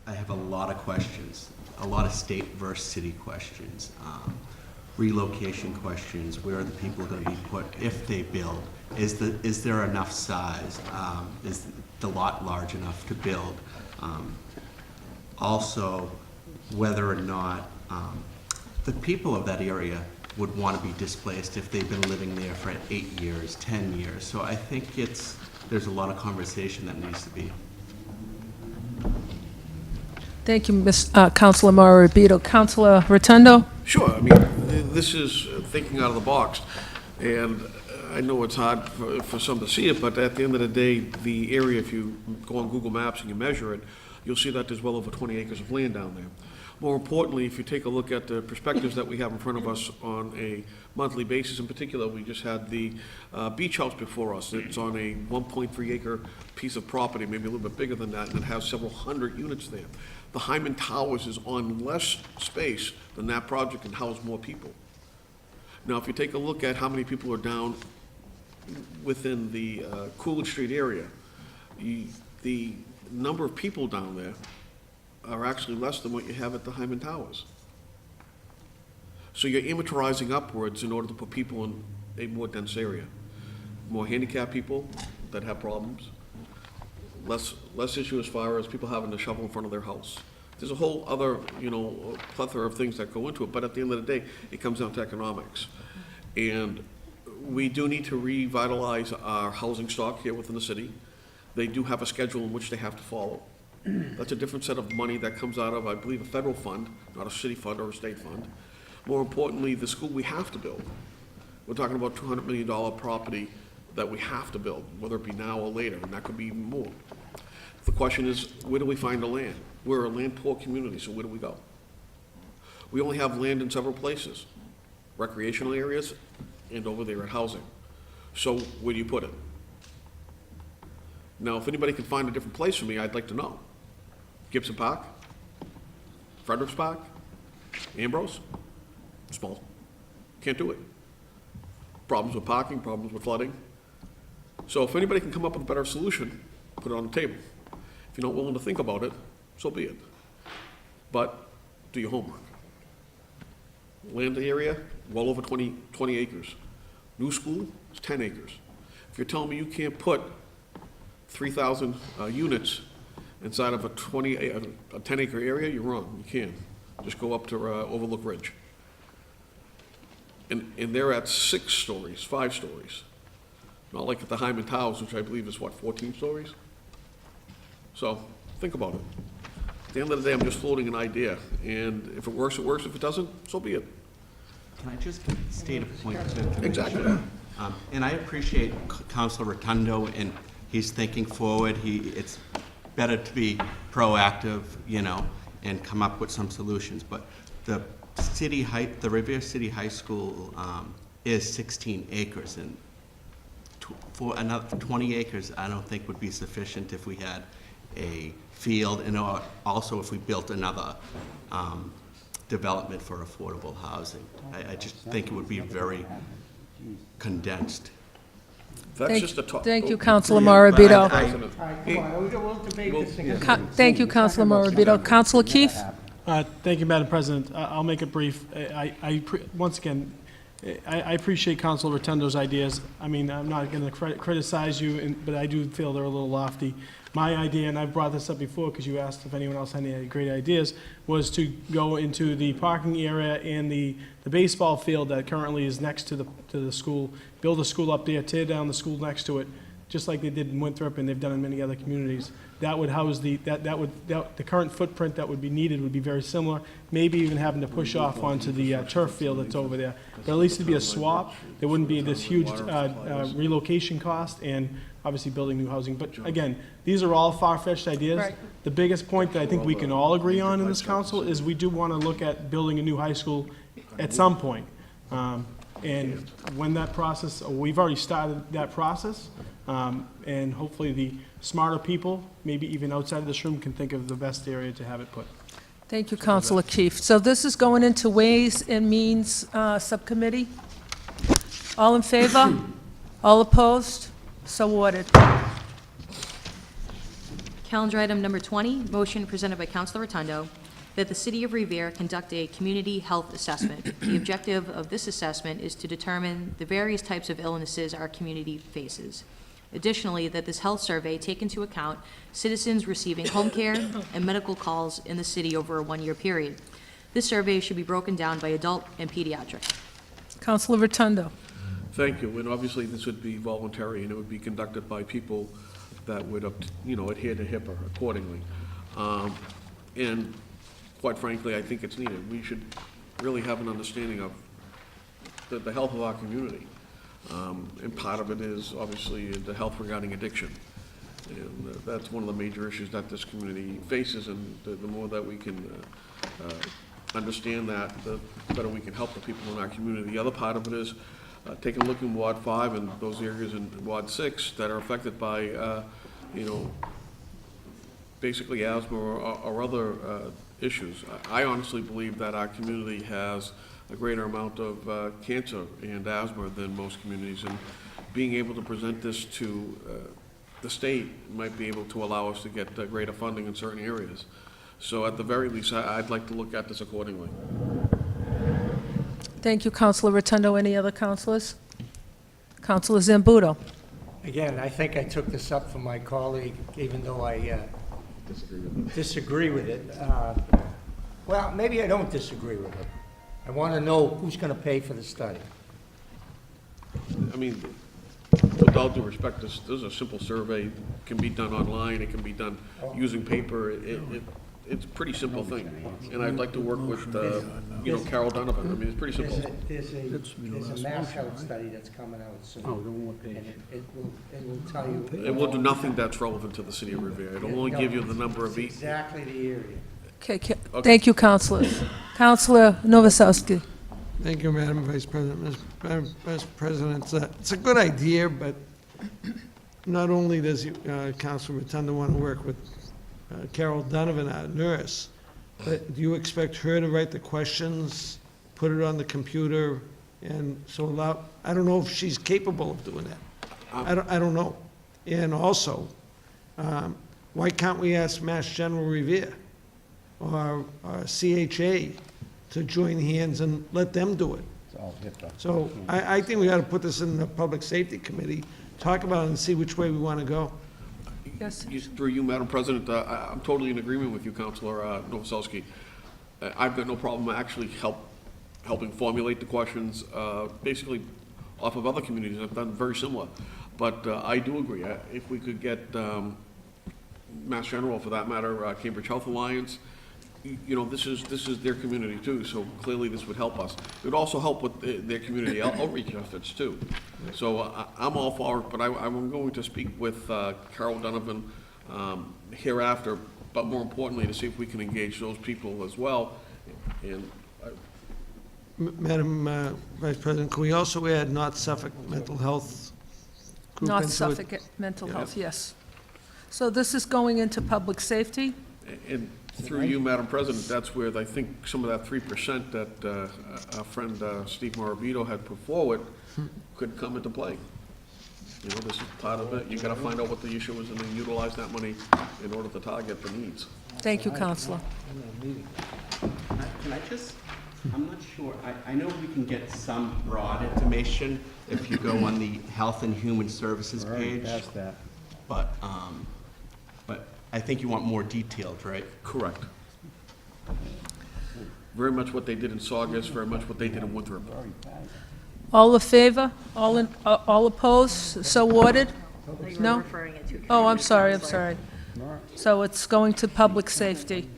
I have a lot of questions, a lot of state versus city questions, relocation questions, where are the people going to be put if they build? Is there enough size? Is the lot large enough to build? Also, whether or not the people of that area would want to be displaced if they've been living there for 8 years, 10 years. So I think there's a lot of conversation that needs to be. Thank you, Councilor Morabito. Councilor Rotundo? Sure, I mean, this is thinking out of the box, and I know it's hard for some to see it, but at the end of the day, the area, if you go on Google Maps and you measure it, you'll see that there's well over 20 acres of land down there. More importantly, if you take a look at the perspectives that we have in front of us on a monthly basis, in particular, we just had the beach house before us. It's on a 1.3 acre piece of property, maybe a little bit bigger than that, and it has several hundred units there. The Hyman Towers is on less space than that project and house more people. Now, if you take a look at how many people are down within the Coolidge Street area, the number of people down there are actually less than what you have at the Hyman Towers. So you're amortizing upwards in order to put people in a more dense area. More handicapped people that have problems, less issue as far as people having to shovel in front of their house. There's a whole other, plethora of things that go into it, but at the end of the day, it comes down to economics. And we do need to revitalize our housing stock here within the city. They do have a schedule in which they have to follow. That's a different set of money that comes out of, I believe, a federal fund, not a city fund or a state fund. More importantly, the school we have to build. We're talking about $200 million property that we have to build, whether it be now or later, and that could be even more. The question is, where do we find the land? We're a land-poor community, so where do we go? We only have land in several places, recreational areas and over there at housing. So where do you put it? Now, if anybody can find a different place for me, I'd like to know. Gibson Park? Fredericks Park? Ambrose? Small. Can't do it. Problems with parking, problems with flooding. So if anybody can come up with a better solution, put it on the table. If you're not willing to think about it, so be it. But do your homework. Land area, well over 20 acres. New school is 10 acres. If you're telling me you can't put 3,000 units inside of a 10-acre area, you're wrong. You can. Just go up to Overlook Ridge. And they're at 6 stories, 5 stories. Not like at the Hyman Towers, which I believe is, 14 stories? So, think about it. At the end of the day, I'm just floating an idea, and if it works, it works. If it doesn't, so be it. Can I just state a point of information? Exactly. And I appreciate Councilor Rotundo, and he's thinking forward. It's better to be proactive, and come up with some solutions. But the Revere City High School is 16 acres, and for another 20 acres, I don't think would be sufficient if we had a field, and also if we built another development for affordable housing. I just think it would be very condensed. That's just a talk. Thank you, Councilor Morabito. All right, come on, we'll debate this thing. Thank you, Councilor Morabito. Councilor Keefe? Thank you, Madam President. I'll make it brief. Once again, I appreciate Councilor Rotundo's ideas. I mean, I'm not going to criticize you, but I do feel they're a little lofty. My idea, and I've brought this up before because you asked if anyone else had any great ideas, was to go into the parking area and the baseball field that currently is next to the school, build a school up there, tear down the school next to it, just like they did in Winthrop and they've done in many other communities. That would house the current footprint that would be needed would be very similar, maybe even having to push off onto the turf field that's over there. But at least it'd be a swap. There wouldn't be this huge relocation cost and obviously building new housing. But again, these are all far-fetched ideas. Right. The biggest point that I think we can all agree on in this council is we do want to look at building a new high school at some point. And when that process, we've already started that process, and hopefully the smarter people, maybe even outside of this room, can think of the best area to have it put. Thank you, Councilor Keefe. So this is going into Ways and Means Subcommittee. All in favor? All opposed? So ordered. Calendar item number 20, motion presented by Councilor Rotundo that the City of Revere conduct a community health assessment. The objective of this assessment is to determine the various types of illnesses our community faces. Additionally, that this health survey take into account citizens receiving home care and medical calls in the city over a one-year period. This survey should be broken down by adult and pediatric. Councilor Rotundo. Thank you, and obviously this would be voluntary, and it would be conducted by people that would, adhere to HIPAA accordingly. And quite frankly, I think it's needed. We should really have an understanding of the health of our community. And part of it is obviously the health regarding addiction. And that's one of the major issues that this community faces, and the more that we can understand that, the better we can help the people in our community. The other part of it is taking a look in Ward 5 and those areas in Ward 6 that are affected by, basically asthma or other issues. I honestly believe that our community has a greater amount of cancer and asthma than most communities, and being able to present this to the state might be able to allow us to get greater funding in certain areas. So at the very least, I'd like to look at this accordingly. Thank you, Councilor Rotundo. Any other councilors? Councilor Zambudo. Again, I think I took this up from my colleague, even though I disagree with it. Well, maybe I don't disagree with it. I want to know who's going to pay for the study. I mean, with all due respect, this is a simple survey. It can be done online. It can be done using paper. It's a pretty simple thing. And I'd like to work with, Carol Donovan. I mean, it's pretty simple. There's a mass health study that's coming out soon. Oh, the one page. And it will tell you. It will do nothing that's relevant to the city of Revere. It'll only give you the number of Exactly the area. Okay, thank you, councilors. Councilor Novoselsky. Thank you, Madam Vice President. Madam Vice President, it's a good idea, but not only does Councilor Rotundo want to work with Carol Donovan, our nurse, but do you expect her to write the questions, put it on the computer, and so allow, I don't know if she's capable of doing that. I don't know. And also, why can't we ask Mass General Revere or CHA to join hands and let them do it? So I think we ought to put this in the Public Safety Committee, talk about it and see which way we want to go. Yes. Through you, Madam President, I'm totally in agreement with you, Councilor Novoselsky. I've got no problem actually helping formulate the questions, basically off of other communities. I've done very similar. But I do agree. If we could get Mass General, for that matter, Cambridge Health Alliance, this is their community too, so clearly this would help us. It would also help with their community outreach efforts too. So I'm all for it, but I'm going to speak with Carol Donovan hereafter, but more importantly, to see if we can engage those people as well. And Madam Vice President, can we also add North Suffolk Mental Health Group North into it? Suffolk Mental Health, yes. So this is going into public safety? And through you, Madam President, that's where I think some of that 3% that our friend Steve Morabito had put forward could come into play. This is part of it. You gotta find out what the issue is and then utilize that money in order to target the needs. Thank you, Councilor. Can I just, I'm not sure, I know we can get some broad information if you go on the Health and Human Services page. But I think you want more detailed, right? Correct. Very much what they did in Saugus, very much what they did in Winthrop. All in favor? All opposed? So ordered? that you were No? referring it to. Oh, I'm sorry, I'm Counselor. sorry. So it's going to public safety.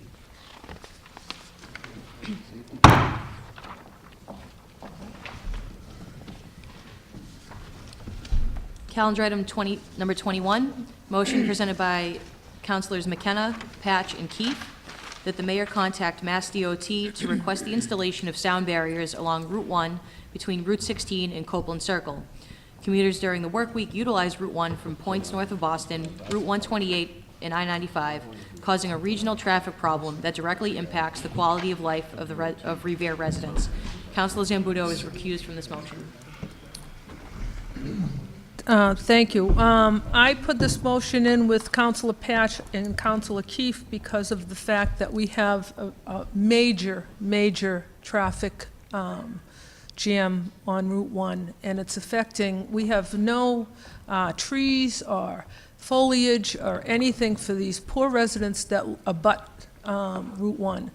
Calendar item number 21, motion presented by Councilors McKenna, Patch, and Keith, that the mayor contact Mass DOT to request the installation of sound barriers along Route 1 between Route 16 and Copeland Circle. Commuters during the work week utilize Route 1 from points north of Boston, Route 128, and I-95, causing a regional traffic problem that directly impacts the quality of life of Revere residents. Councilor Zambudo is recused from this motion. Thank you. I put this motion in with Councilor Patch and Councilor Keefe because of the fact that we have a major, major traffic jam on Route 1, and it's affecting, we have no trees or foliage or anything for these poor residents that abut Route 1.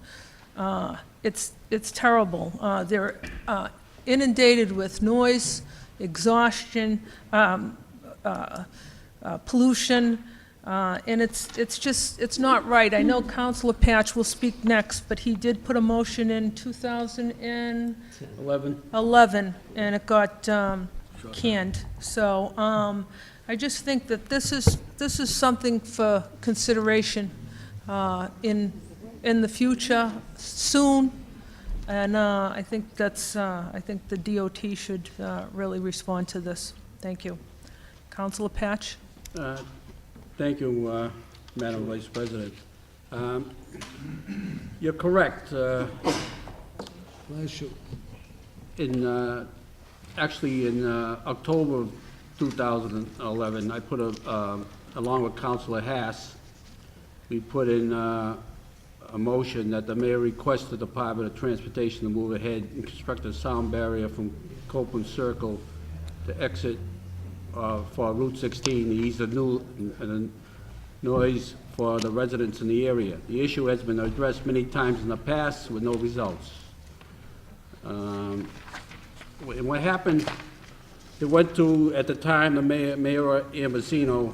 It's terrible. They're inundated with noise, exhaustion, pollution, and it's not right. I know Councilor Patch will speak next, but he did put a motion in 2011, and it got canned. So I just think that this is something for consideration in the future, soon. And I think I think the DOT should really respond to this. Thank you. Councilor Patch? Thank you, Madam Vice President. You're correct. Bless you. Actually, in October of 2011, I put along with Councilor Haas, we put in a motion that the mayor request the Department of Transportation to move ahead and construct a sound barrier from Copeland Circle to exit for Route 16, the ease of noise for the residents in the area. The issue has been addressed many times in the past with no results. And what happened, it went to, at the time, the Mayor Ambasino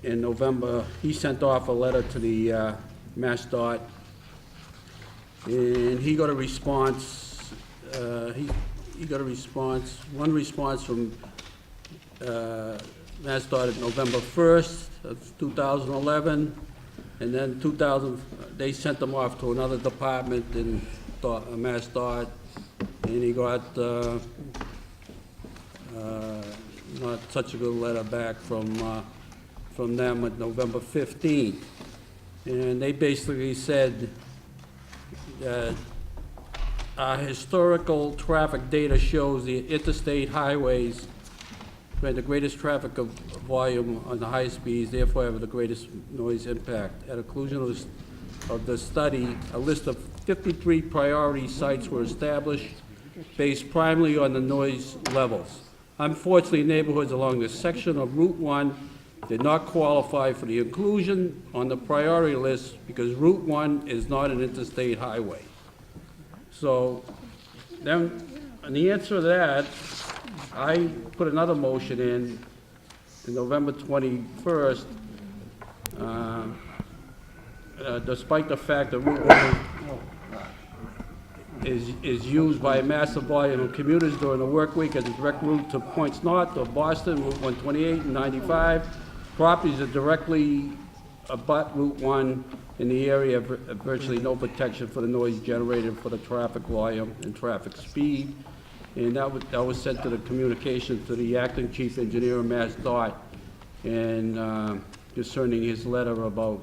in November, he sent off a letter to the MassDOT, and he got a response. He got a response, one response from MassDOT at November 1st of 2011, and then they sent them off to another department in MassDOT, and he got not such a good letter back from them at November 15th. And they basically said that our historical traffic data shows the interstate highways have the greatest traffic volume on the high speeds, therefore have the greatest noise impact. At a conclusion of the study, a list of 53 priority sites were established based primarily on the noise levels. Unfortunately, neighborhoods along this section of Route 1 did not qualify for the inclusion on the priority list because Route 1 is not an interstate highway. So then, in the answer to that, I put another motion in November 21st, despite the fact that Route 1 is used by a massive volume of commuters during the work week as a direct route to points north of Boston, Route 128 and 95. Properties that directly abut Route 1 in the area have virtually no protection for the noise generated for the traffic volume and traffic speed. And that was sent to the communication to the acting chief engineer of MassDOT, and concerning his letter about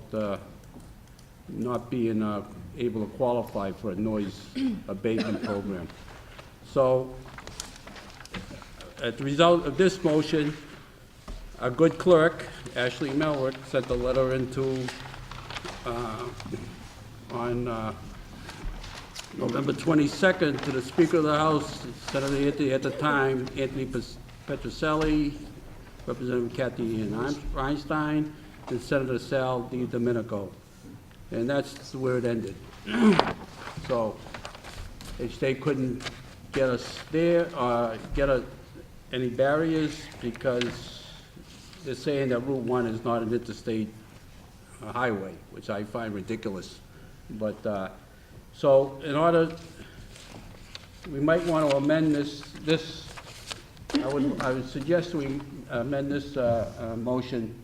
not being able to qualify for a noise abatement program. So, as a result of this motion, our good clerk, Ashley Melwick, sent a letter into, on November 22nd to the Speaker of the House, Senator Anthony, at the time, Anthony Petroselli, Representative Kathy Ann Einstein, and Senator Sal DiDomenico. And that's where it ended. So, if they couldn't get us there, get any barriers? Because they're saying that Route 1 is not an interstate highway, which I find ridiculous. But, so in order, we might want to amend this, I would suggest we amend this motion,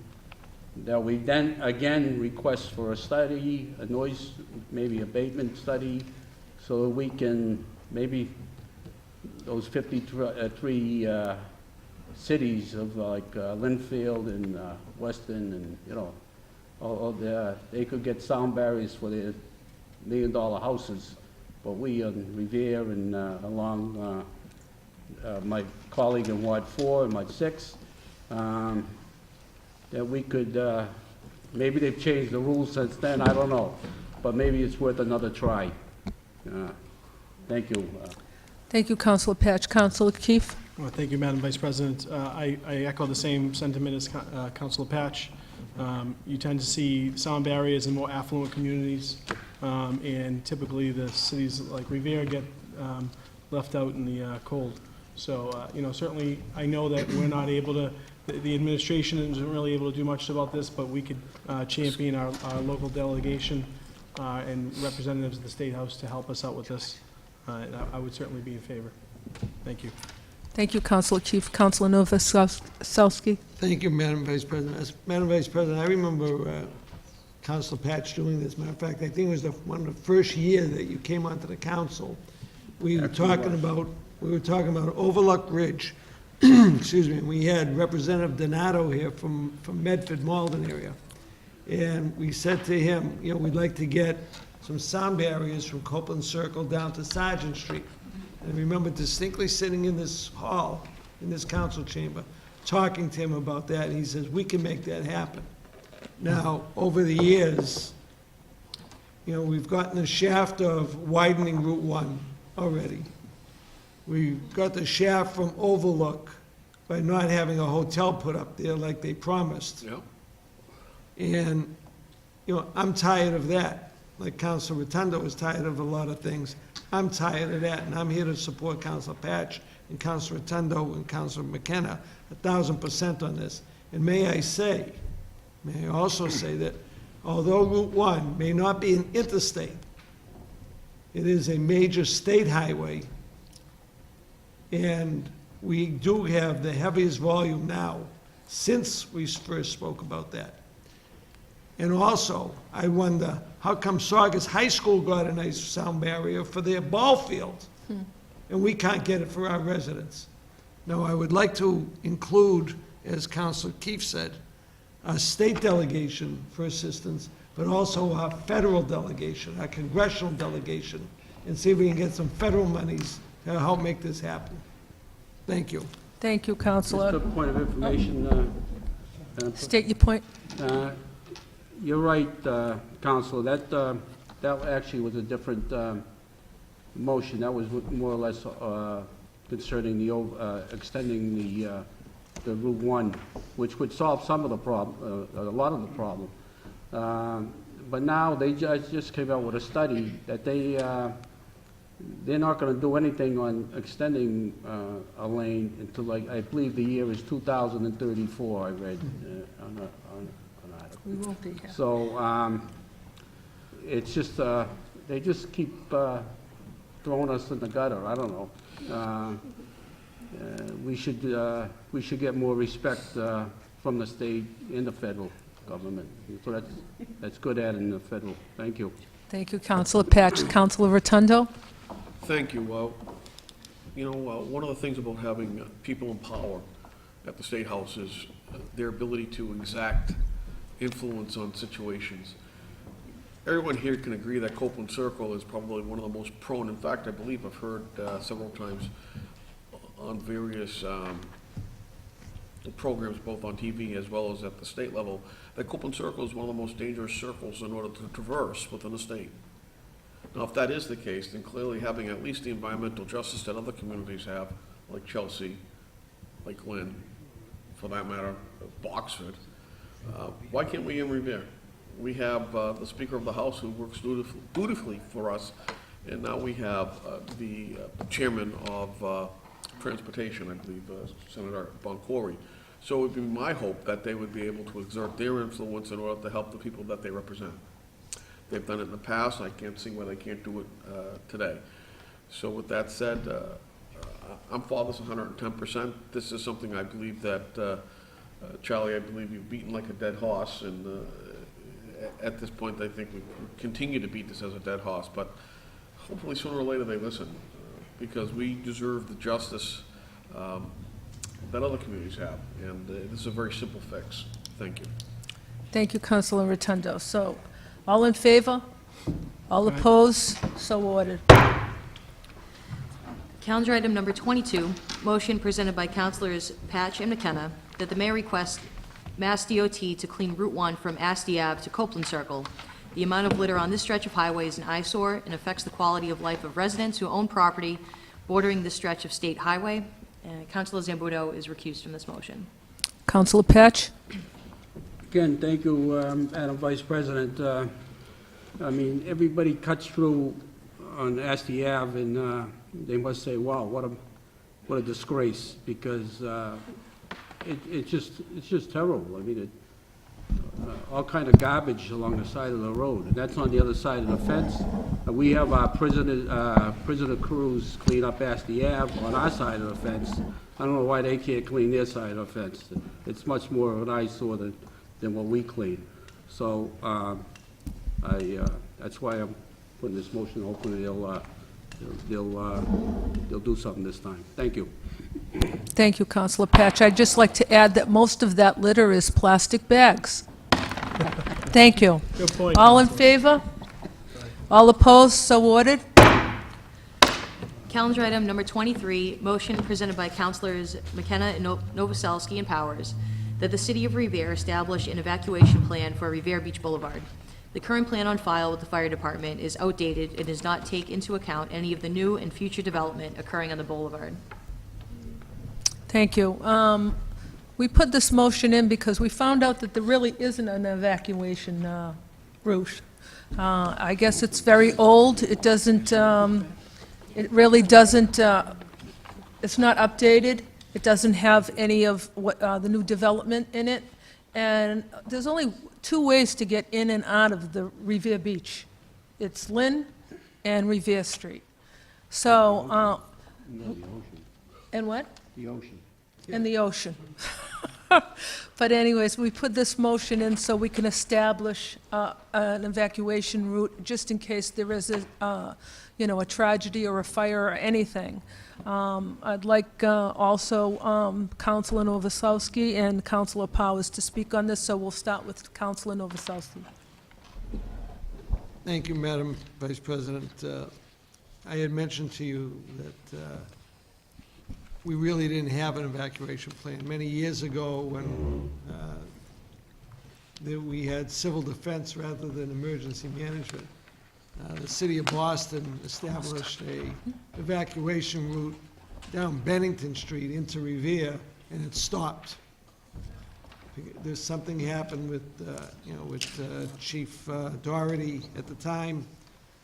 that we then again request for a study, a noise, maybe abatement study, so that we can, maybe those 53 cities of like Linfield and Weston and, you know, they could get sound barriers for their million-dollar houses, but we on Revere and along my colleague in Ward 4 and Ward 6, that we could, maybe they've changed the rules since then, I don't know, but maybe it's worth another try. Thank you. Thank you, Councilor Patch. Councilor Keefe? Well, thank you, Madam Vice President. I echo the same sentiment as Councilor Patch. You tend to see sound barriers in more affluent communities, and typically the cities like Revere get left out in the cold. So, you know, certainly I know that we're not able to, the administration isn't really able to do much about this, but we could champion our local delegation and representatives of the State House to help us out with this. And I would certainly be in favor. Thank you. Thank you, Councilor Keefe. Councilor Novoselsky? Thank you, Madam Vice President. As Madam Vice President, I remember Councilor Patch doing this. Matter of fact, I think it was one of the first year that you came onto the council. We were talking about Overlook Ridge. Excuse me. We had Representative Donato here from Medford, Malden area. And we said to him, you know, we'd like to get some sound barriers from Copeland Circle down to Sergeant Street. And I remember distinctly sitting in this hall, in this council chamber, talking to him about that, and he says, we can make that happen. Now, over the years, you know, we've gotten the shaft of widening Route 1 already. We got the shaft from Overlook by not having a hotel put up there like they promised. Yep. And, you know, I'm tired of that. Like Councilor Rotundo is tired of a lot of things. I'm tired of that, and I'm here to support Councilor Patch and Councilor Rotundo and Councilor McKenna 1,000% on this. And may I also say that although Route 1 may not be an interstate, it is a major state highway, and we do have the heaviest volume now since we first spoke about that. And also, I wonder, how come Saugus High School got a nice sound barrier for their ball field, and we can't get it for our residents? Now, I would like to include, as Councilor Keefe said, a state delegation for assistance, but also a federal delegation, a congressional delegation, and see if we can get some federal monies to help make this happen. Thank you. Thank you, Councilor. Just a point of information. State your point. You're right, Counselor, that actually was a different motion. That was more or less concerning the, extending the Route 1, which would solve some of the problem, a lot of the problem. But now they just came out with a study that they're not going to do anything on extending a lane until, like, I believe the year is 2034, I read on an article. We won't be here. So it's just, they just keep throwing us in the gutter, I don't know. We should get more respect from the state and the federal government. So that's good adding the federal. Thank you. Thank you, Councilor Patch. Councilor Rotundo? Thank you. You know, one of the things about having people in power at the State House is their ability to exact influence on situations. Everyone here can agree that Copeland Circle is probably one of the most prone. In fact, I believe I've heard several times on various programs, both on TV as well as at the state level, that Copeland Circle is one of the most dangerous circles in order to traverse within a state. Now, if that is the case, then clearly having at least the environmental justice that other communities have, like Chelsea, like Lynn, for that matter, Boxford, why can't we in Revere? We have the Speaker of the House who works dutifully for us, and now we have the chairman of Transportation, I believe, Senator Boncory. So it would be my hope that they would be able to exert their influence in order to help the people that they represent. They've done it in the past. I can't see why they can't do it today. So with that said, I'm for this 110%. This is something I believe that, Charlie, I believe you've beaten like a dead horse, and at this point, I think we continue to beat this as a dead horse, but hopefully sooner or later they listen, because we deserve the justice that other communities have, and this is a very simple fix. Thank you. Thank you, Councilor Rotundo. So, all in favor? All opposed? So ordered. Calendar item number 22, motion presented by Councilors Patch and McKenna that the mayor request Mass DOT to clean Route 1 from Asti Ave to Copeland Circle. The amount of litter on this stretch of highway is an eyesore and affects the quality of life of residents who own property bordering this stretch of state highway. Councilor Zambudo is recused from this motion. Councilor Patch? Again, thank you, Madam Vice President. I mean, everybody cuts through on Asti Ave, and they must say, wow, what a disgrace, because it's just terrible. I mean, all kind of garbage along the side of the road, and that's on the other side of the fence. We have our prisoner crews clean up Asti Ave on our side of the fence. I don't know why they can't clean their side of the fence. It's much more of an eyesore than what we clean. So that's why I'm putting this motion. Hopefully they'll do something this time. Thank you. Thank you, Councilor Patch. I'd just like to add that most of that litter is plastic bags. Thank you. Good point. All in favor? All opposed? So ordered. Calendar item number 23, motion presented by Councilors McKenna and Novoselsky and Powers that the City of Revere establish an evacuation plan for Revere Beach Boulevard. The current plan on file with the fire department is outdated and does not take into account any of the new and future development occurring on the boulevard. Thank you. We put this motion in because we found out that there really isn't an evacuation route. I guess it's very old. It doesn't, it really doesn't, it's not updated. It doesn't have any of what, the new development in it. And there's only two ways to get in and out of the Revere Beach. It's Lynn and Revere Street. So, and what? The ocean. In the ocean. But anyways, we put this motion in so we can establish an evacuation route, just in case there is a tragedy or a fire or anything. I'd like also Councilor Novoselsky and Councilor Powers to speak on this, so we'll start with Councilor Novoselsky. Thank you, Madam Vice President. I had mentioned to you that we really didn't have an evacuation plan. Many years ago, when we had civil defense rather than emergency management, the city of Boston established a evacuation route down Bennington Street into Revere, and it stopped. There's something happened with Chief Doherty at the time,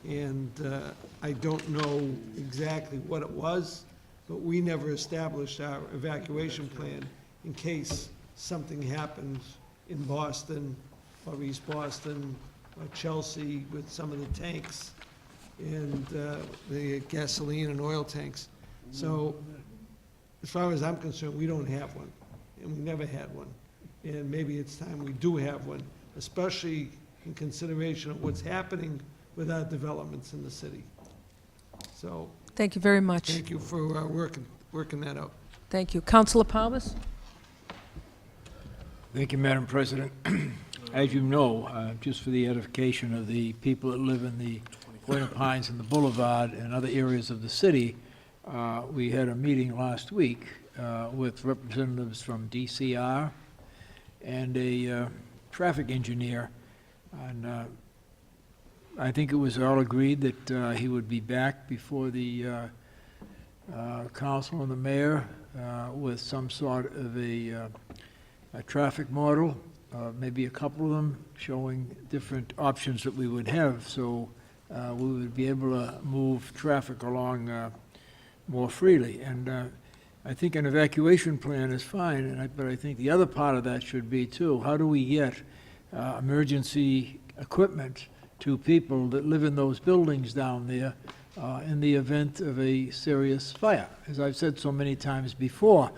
and I don't know exactly what it was, but we never established our evacuation plan in case something happens in Boston or East Boston or Chelsea with some of the tanks and the gasoline and oil tanks. So as far as I'm concerned, we don't have one, and we never had one. And maybe it's time we do have one, especially in consideration of what's happening with our developments in the city. So Thank you very much. thank you for working that out. Thank you. Councilor Powers? Thank you, Madam President. As you know, just for the edification of the people that live in the Buena Pines and the Boulevard and other areas of the city, we had a meeting last week with representatives from DCR and a traffic engineer. And I think it was all agreed that he would be back before the council and the mayor with some sort of a traffic model, maybe a couple of them showing different options that we would have, so we would be able to move traffic along more freely. And I think an evacuation plan is fine, but I think the other part of that should be too, how do we get emergency equipment to people that live in those buildings down there in the event of a serious fire? As I've said so many times before,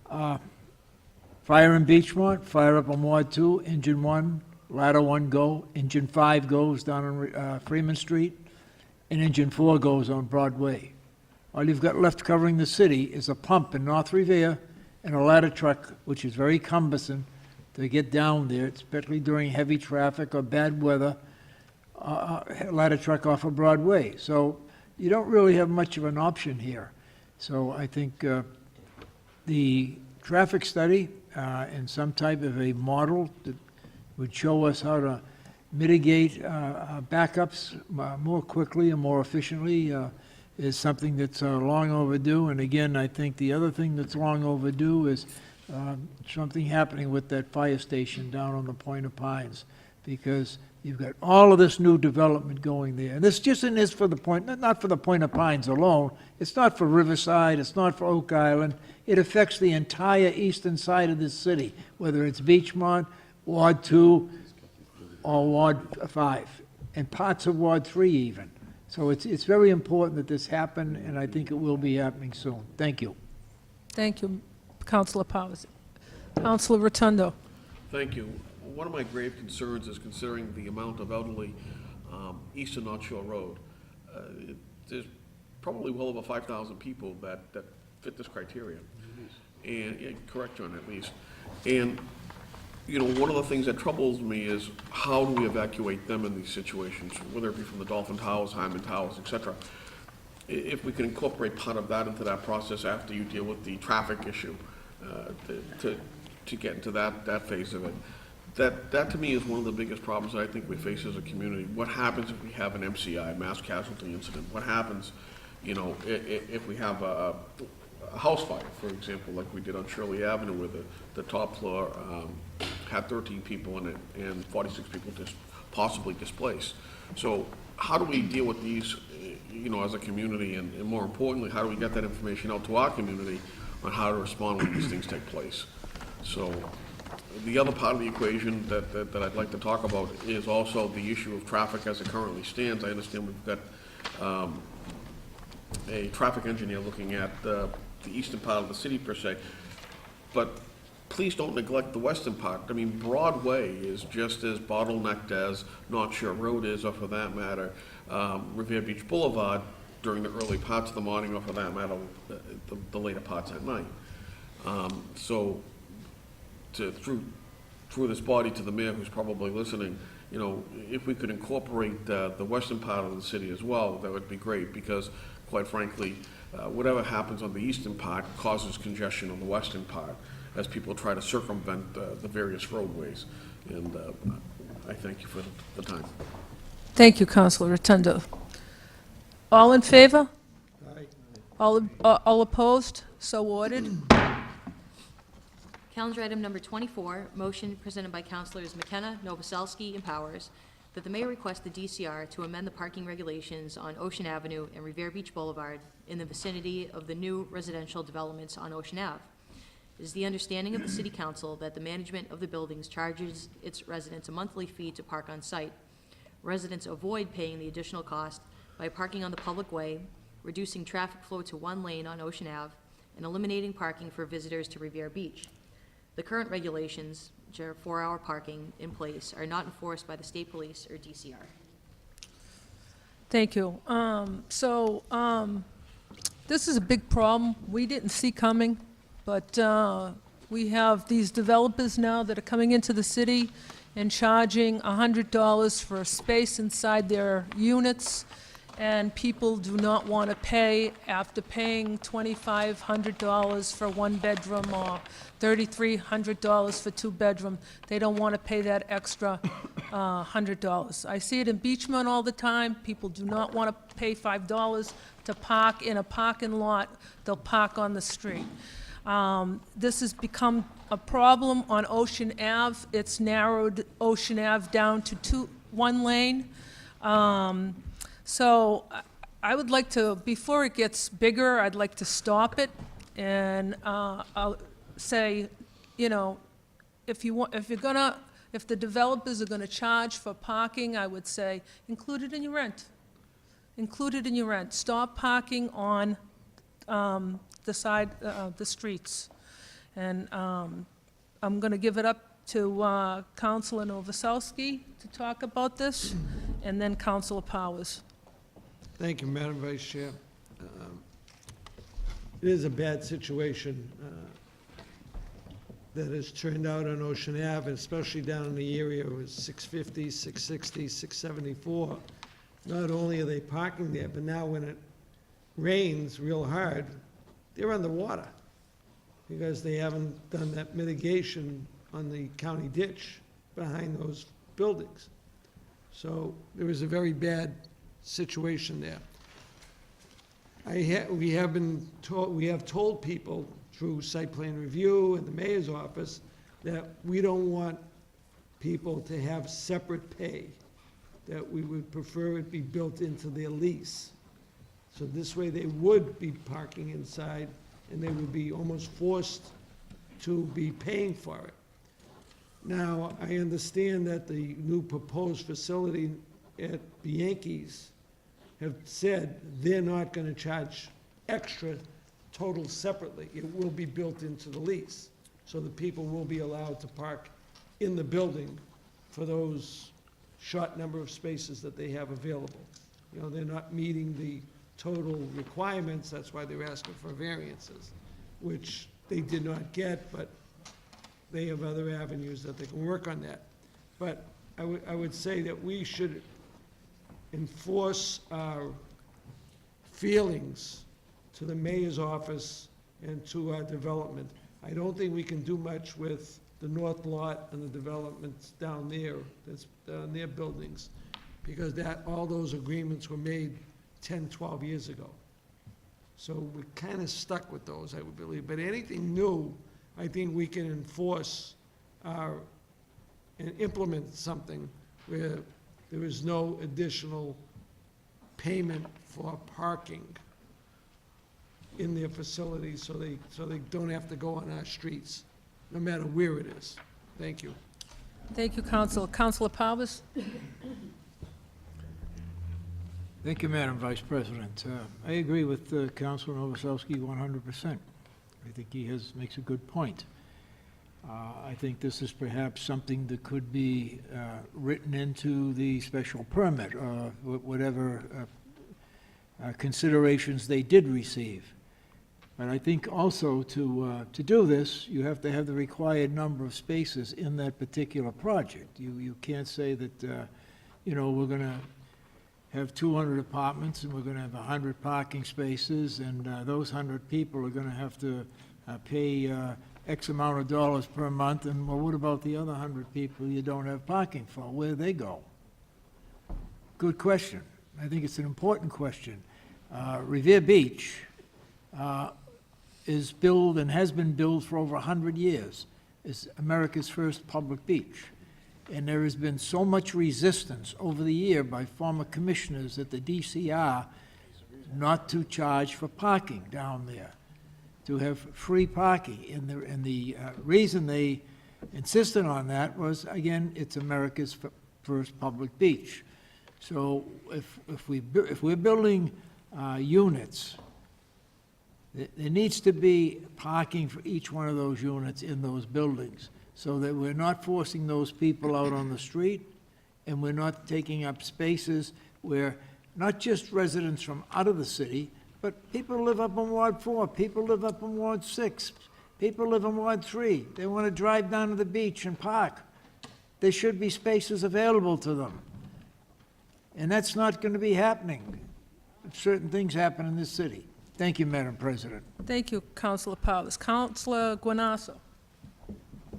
fire in Beachmont, fire up on Ward 2, engine 1, ladder 1 go, engine 5 goes down on Freeman Street, and engine 4 goes on Broadway. All you've got left covering the city is a pump in North Revere and a ladder truck, which is very cumbersome to get down there, especially during heavy traffic or bad weather, ladder truck off of Broadway. So you don't really have much of an option here. So I think the traffic study and some type of a model that would show us how to mitigate backups more quickly and more efficiently is something that's long overdue. And again, I think the other thing that's long overdue is something happening with that fire station down on the Point of Pines, because you've got all of this new development going there. And this just isn't for the Point, not for the Point of Pines alone. It's not for Riverside, it's not for Oak Island. It affects the entire eastern side of this city, whether it's Beachmont, Ward 2, or Ward 5, and parts of Ward 3 even. So it's very important that this happen, and I think it will be happening soon. Thank you. Thank you, Councilor Powers. Councilor Rotundo. Thank you. One of my grave concerns is considering the amount of elderly east of North Shore Road. There's probably well over 5,000 people that fit this criteria. And, yeah, correct, John, at least. And, you know, one of the things that troubles me is how do we evacuate them in these situations, whether it be from the Dolphin Towers, Hyman Towers, et cetera. If we can incorporate part of that into that process after you deal with the traffic issue, to get into that phase of it. That to me is one of the biggest problems that I think we face as a community. What happens if we have an MCI, mass casualty incident? What happens, you know, if we have a house fire, for example, like we did on Shirley Avenue, where the top floor had 13 people in it and 46 people possibly displaced. So how do we deal with these, you know, as a community, and more importantly, how do we get that information out to our community on how to respond when these things take place? So the other part of the equation that I'd like to talk about is also the issue of traffic as it currently stands. I understand we've got a traffic engineer looking at the eastern part of the city per se, but please don't neglect the western part. I mean, Broadway is just as bottlenecked as North Shore Road is, or for that matter, Revere Beach Boulevard during the early parts of the morning, or for that matter, the later parts at night. So through this body to the mayor who's probably listening, you know, if we could incorporate the western part of the city as well, that would be great, because quite frankly, whatever happens on the eastern part causes congestion on the western part as people try to circumvent the various roadways. And I thank you for the time. Thank you, Councilor Rotundo. All in favor? All opposed? So ordered. Calendar item number 24, motion presented by Councilors McKenna, Novoselsky, and Powers, that the mayor request the DCR to amend the parking regulations on Ocean Avenue and Revere Beach Boulevard in the vicinity of the new residential developments on Ocean Ave. It is the understanding of the City Council that the management of the buildings charges its residents a monthly fee to park on site. Residents avoid paying the additional cost by parking on the public way, reducing traffic flow to one lane on Ocean Ave, and eliminating parking for visitors to Revere Beach. The current regulations, which are 4-hour parking in place, are not enforced by the state police or DCR. Thank you. This is a big problem we didn't see coming, but we have these developers now that are coming into the city and charging $100 for a space inside their units, and people do not want to pay after paying $2,500 for one bedroom or $3,300 for two bedroom. They don't want to pay that extra $100. I see it in Beachmont all the time. People do not want to pay $5 to park in a parking lot. They'll park on the street. This has become a problem on Ocean Ave. It's narrowed Ocean Ave down to one lane. So I would like to, before it gets bigger, I'd like to stop it. And I'll say, you know, if the developers are gonna charge for parking, I would say, include it in your rent. Include it in your rent. Stop parking on the side, the streets. And I'm gonna give it up to Councilor Novoselsky to talk about this, and then Councilor Powers. Thank you, Madam Vice Chair. It is a bad situation that has turned out on Ocean Ave, especially down in the area with 650, 660, 674. Not only are they parking there, but now when it rains real hard, they're underwater because they haven't done that mitigation on the county ditch behind those buildings. So there is a very bad situation there. We have told people through site plan review and the mayor's office that we don't want people to have separate pay, that we would prefer it be built into their lease. So this way they would be parking inside and they would be almost forced to be paying for it. Now, I understand that the new proposed facility at Bianchi's have said they're not gonna charge extra total separately. It will be built into the lease. So the people will be allowed to park in the building for those short number of spaces that they have available. You know, they're not meeting the total requirements, that's why they're asking for variances, which they did not get, but they have other avenues that they can work on that. But I would say that we should enforce our feelings to the mayor's office and to our development. I don't think we can do much with the north lot and the developments down there, that's down their buildings, because all those agreements were made 10, 12 years ago. So we're kind of stuck with those, I would believe. But anything new, I think we can enforce and implement something where there is no additional payment for parking in their facilities, so they don't have to go on our streets, no matter where it is. Thank you. Thank you, Councilor. Councilor Powers? Thank you, Madam Vice President. I agree with Councilor Novoselsky 100%. I think he makes a good point. I think this is perhaps something that could be written into the special permit, or whatever considerations they did receive. But I think also to do this, you have to have the required number of spaces in that particular project. You can't say that, you know, we're going to have 200 apartments and we're going to have 100 parking spaces, and those 100 people are going to have to pay X amount of dollars per month, and well, what about the other 100 people you don't have parking for? Where do they go? Good question. I think it's an important question. Revere Beach is built and has been built for over 100 years. It's America's first public beach. And there has been so much resistance over the year by former commissioners at the DCR not to charge for parking down there, to have free parking. And the reason they insisted on that was, again, it's America's first public beach. So if we're building units, there needs to be parking for each one of those units in those buildings, so that we're not forcing those people out on the street, and we're not taking up spaces where not just residents from out of the city, but people live up in Ward 4, people live up in Ward 6, people live in Ward 3. They want to drive down to the beach and park. There should be spaces available to them. And that's not going to be happening if certain things happen in this city. Thank you, Madam President. Thank you, Councilor Powers. Councilor Guanasso?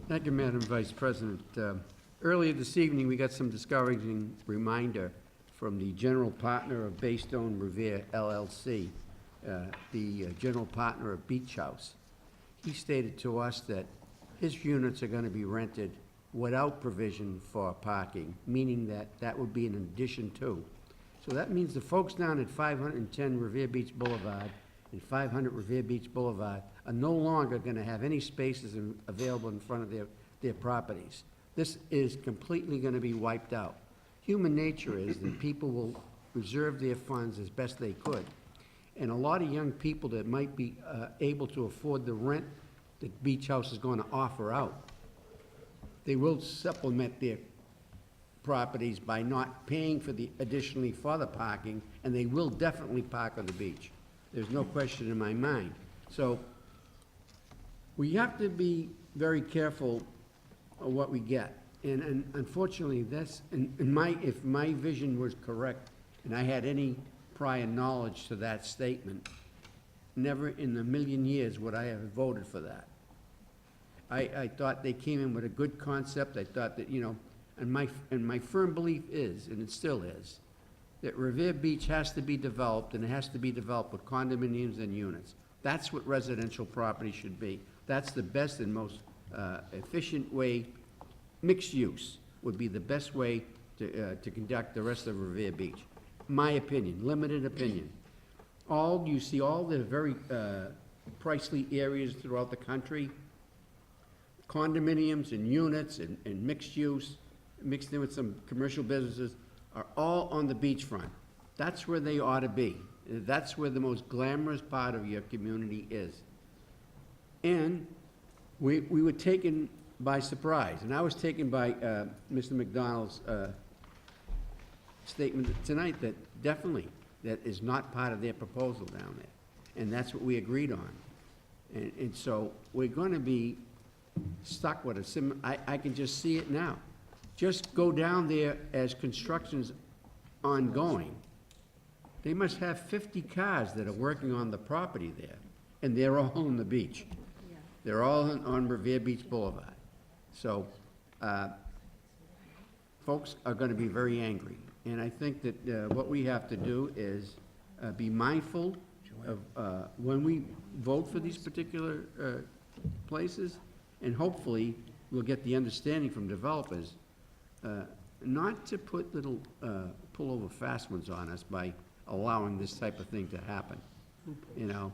Thank you, Madam Vice President. Earlier this evening, we got some discouraging reminder from the general partner of Baystone Revere LLC, the general partner of Beach House. He stated to us that his units are going to be rented without provision for parking, meaning that that would be an addition to. So that means the folks down at 510 Revere Beach Boulevard and 500 Revere Beach Boulevard are no longer going to have any spaces available in front of their properties. This is completely going to be wiped out. Human nature is that people will reserve their funds as best they could. And a lot of young people that might be able to afford the rent that Beach House is going to offer out, they will supplement their properties by not paying for the additionally for the parking, and they will definitely park on the beach. There's no question in my mind. So we have to be very careful of what we get. And unfortunately, that's, if my vision was correct, and I had any prior knowledge to that statement, never in a million years would I have voted for that. I thought they came in with a good concept. I thought that, you know, and my firm belief is, and it still is, that Revere Beach has to be developed, and it has to be developed with condominiums and units. That's what residential property should be. That's the best and most efficient way. Mixed use would be the best way to conduct the rest of Revere Beach. My opinion, limited opinion. You see all the very pricey areas throughout the country, condominiums and units and mixed use, mixed in with some commercial businesses, are all on the beachfront. That's where they ought to be. That's where the most glamorous part of your community is. And we were taken by surprise, and I was taken by Mr. McDonald's statement tonight that definitely that is not part of their proposal down there. And that's what we agreed on. And so we're going to be stuck with a I can just see it now. Just go down there as construction's ongoing. They must have 50 cars that are working on the property there, and they're all on the beach. They're all on Revere Beach Boulevard. So folks are going to be very angry. And I think that what we have to do is be mindful of when we vote for these particular places, and hopefully we'll get the understanding from developers not to put little pull-over fast ones on us by allowing this type of thing to happen. You know,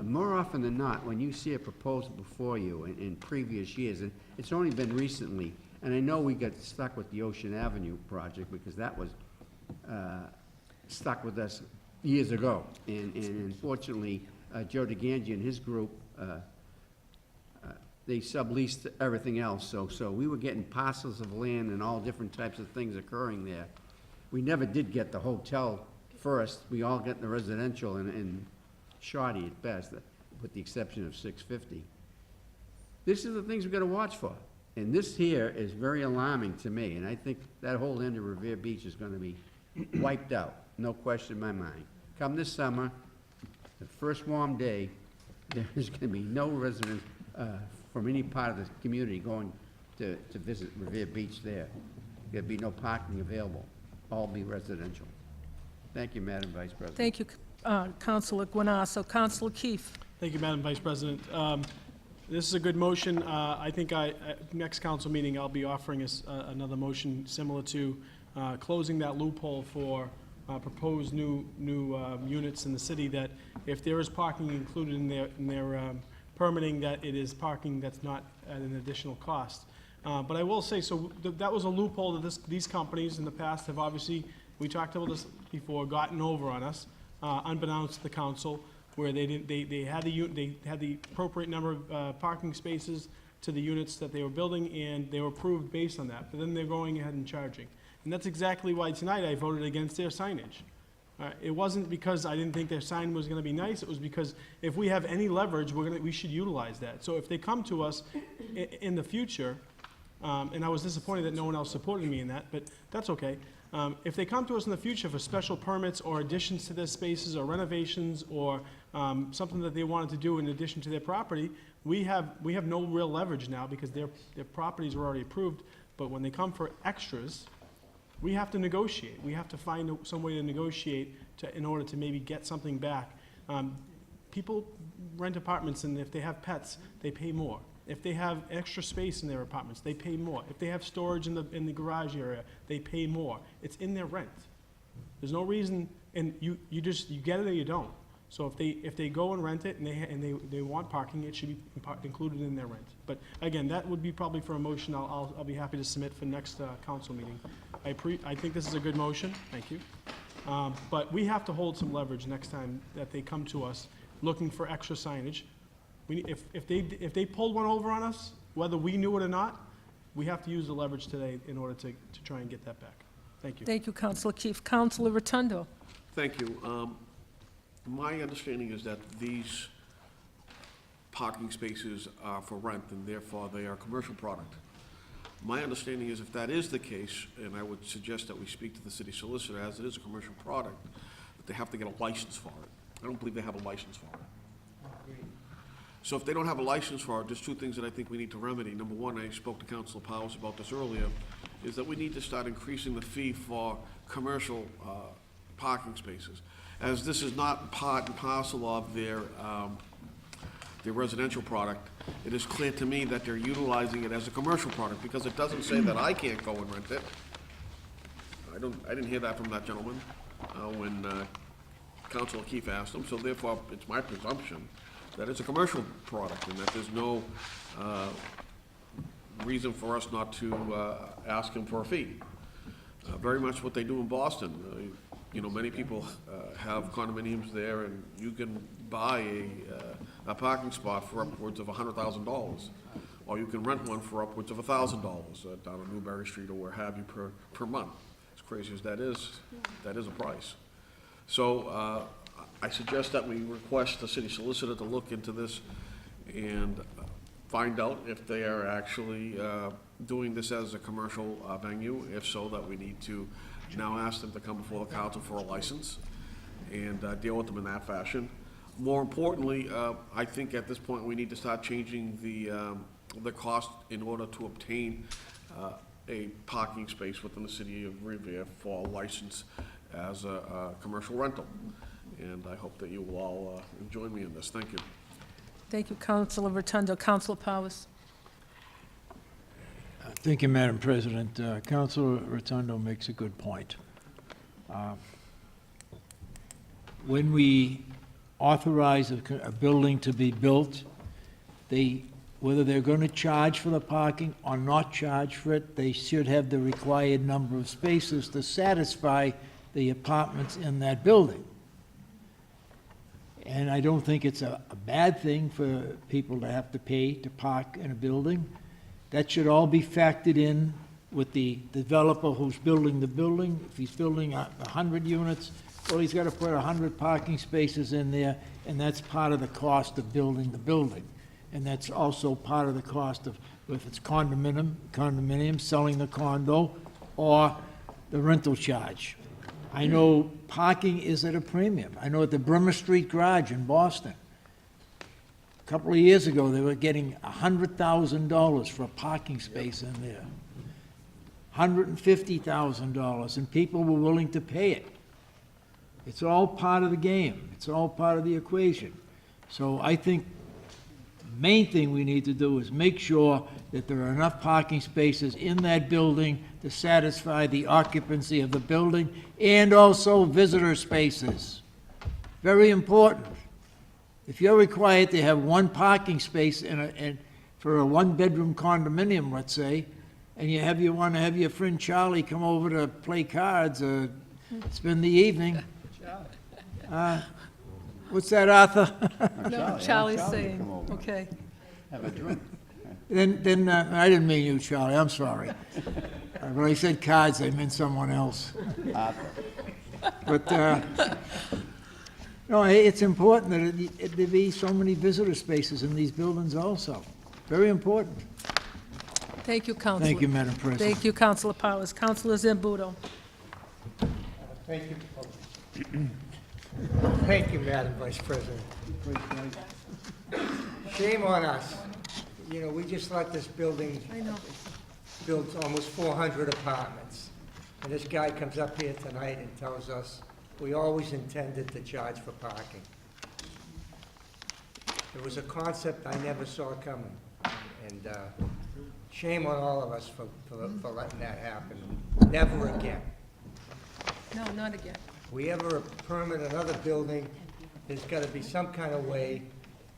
more often than not, when you see a proposal before you in previous years, and it's only been recently, and I know we got stuck with the Ocean Avenue project because that was stuck with us years ago. And unfortunately, Joe DeGangi and his group, they subleased everything else. So we were getting parcels of land and all different types of things occurring there. We never did get the hotel first. We all got the residential and shoddy at best, with the exception of 650. This is the things we've got to watch for. And this here is very alarming to me, and I think that whole end of Revere Beach is going to be wiped out, no question in my mind. Come this summer, the first warm day, there's going to be no residents from any part of the community going to visit Revere Beach there. There'll be no parking available, all be residential. Thank you, Madam Vice President. Thank you, Councilor Guanasso. Councilor Keefe. Thank you, Madam Vice President. This is a good motion. I think next council meeting, I'll be offering us another motion similar to closing that loophole for proposed new units in the city, that if there is parking included in their permitting, that it is parking that's not at an additional cost. But I will say, so that was a loophole that these companies in the past have obviously, we talked about this before, gotten over on us, unbeknownst to the council, where they had the appropriate number of parking spaces to the units that they were building, and they were approved based on that. But then they're going ahead and charging. And that's exactly why tonight I voted against their signage. It wasn't because I didn't think their sign was going to be nice. It was because if we have any leverage, we should utilize that. So if they come to us in the future, and I was disappointed that no one else supported me in that, but that's okay. If they come to us in the future for special permits or additions to their spaces or renovations or something that they wanted to do in addition to their property, we have no real leverage now because their properties were already approved. But when they come for extras, we have to negotiate. We have to find some way to negotiate in order to maybe get something back. People rent apartments, and if they have pets, they pay more. If they have extra space in their apartments, they pay more. If they have storage in the garage area, they pay more. It's in their rent. There's no reason, and you get it or you don't. So if they go and rent it and they want parking, it should be included in their rent. But again, that would be probably for a motion I'll be happy to submit for next council meeting. I think this is a good motion, thank you. But we have to hold some leverage next time that they come to us looking for extra signage. If they pulled one over on us, whether we knew it or not, we have to use the leverage today in order to try and get that back. Thank you. Thank you, Councilor Keefe. Councilor Rotundo. Thank you. My understanding is that these parking spaces are for rent, and therefore they are commercial product. My understanding is if that is the case, and I would suggest that we speak to the city solicitor, as it is a commercial product, that they have to get a license for it. I don't believe they have a license for it. So if they don't have a license for it, there's two things that I think we need to remedy. Number one, I spoke to Councilor Powers about this earlier, is that we need to start increasing the fee for commercial parking spaces. As this is not part and parcel of their residential product, it is clear to me that they're utilizing it as a commercial product, because it doesn't say that I can't go and rent it. I didn't hear that from that gentleman when Councilor Keefe asked him, so therefore it's my presumption that it's a commercial product and that there's no reason for us not to ask him for a fee. Very much what they do in Boston. You know, many people have condominiums there, and you can buy a parking spot for upwards of $100,000, or you can rent one for upwards of $1,000 down on Newberry Street or where have you per month. As crazy as that is a price. So I suggest that we request the city solicitor to look into this and find out if they are actually doing this as a commercial venue. If so, that we need to now ask them to come before the council for a license and deal with them in that fashion. More importantly, I think at this point we need to start changing the cost in order to obtain a parking space within the city of Revere for a license as a commercial rental. And I hope that you will all join me in this. Thank you. Thank you, Councilor Rotundo. Councilor Powers. Thank you, Madam President. Councilor Rotundo makes a good point. When we authorize a building to be built, whether they're going to charge for the parking or not charge for it, they should have the required number of spaces to satisfy the apartments in that building. And I don't think it's a bad thing for people to have to pay to park in a building. That should all be factored in with the developer who's building the building. If he's building 100 units, well, he's got to put 100 parking spaces in there, and that's part of the cost of building the building. And that's also part of the cost of, if it's condominium, selling the condo, or the rental charge. I know parking is at a premium. I know at the Bremer Street Garage in Boston, a couple of years ago, they were getting $100,000 for a parking space in there. $150,000, and people were willing to pay it. It's all part of the game. It's all part of the equation. So I think the main thing we need to do is make sure that there are enough parking spaces in that building to satisfy the occupancy of the building, and also visitor spaces. Very important. If you're required to have one parking space for a one-bedroom condominium, let's say, and you want to have your friend Charlie come over to play cards or spend the evening. What's that, Arthur? No, Charlie's saying, okay. Have a drink. Then I didn't mean you, Charlie, I'm sorry. When I said cards, I meant someone else. But, no, it's important that there be so many visitor spaces in these buildings also. Very important. Thank you, Councilor. Thank you, Madam President. Thank you, Councilor Powers. Councilor Zambudo. Thank you. Thank you, Madam Vice President. Shame on us. You know, we just let this building build almost 400 apartments. And this guy comes up here tonight and tells us, we always intended to charge for parking. It was a concept I never saw coming. And shame on all of us for letting that happen. Never again. No, not again. We ever permit another building there's gotta be some kind of way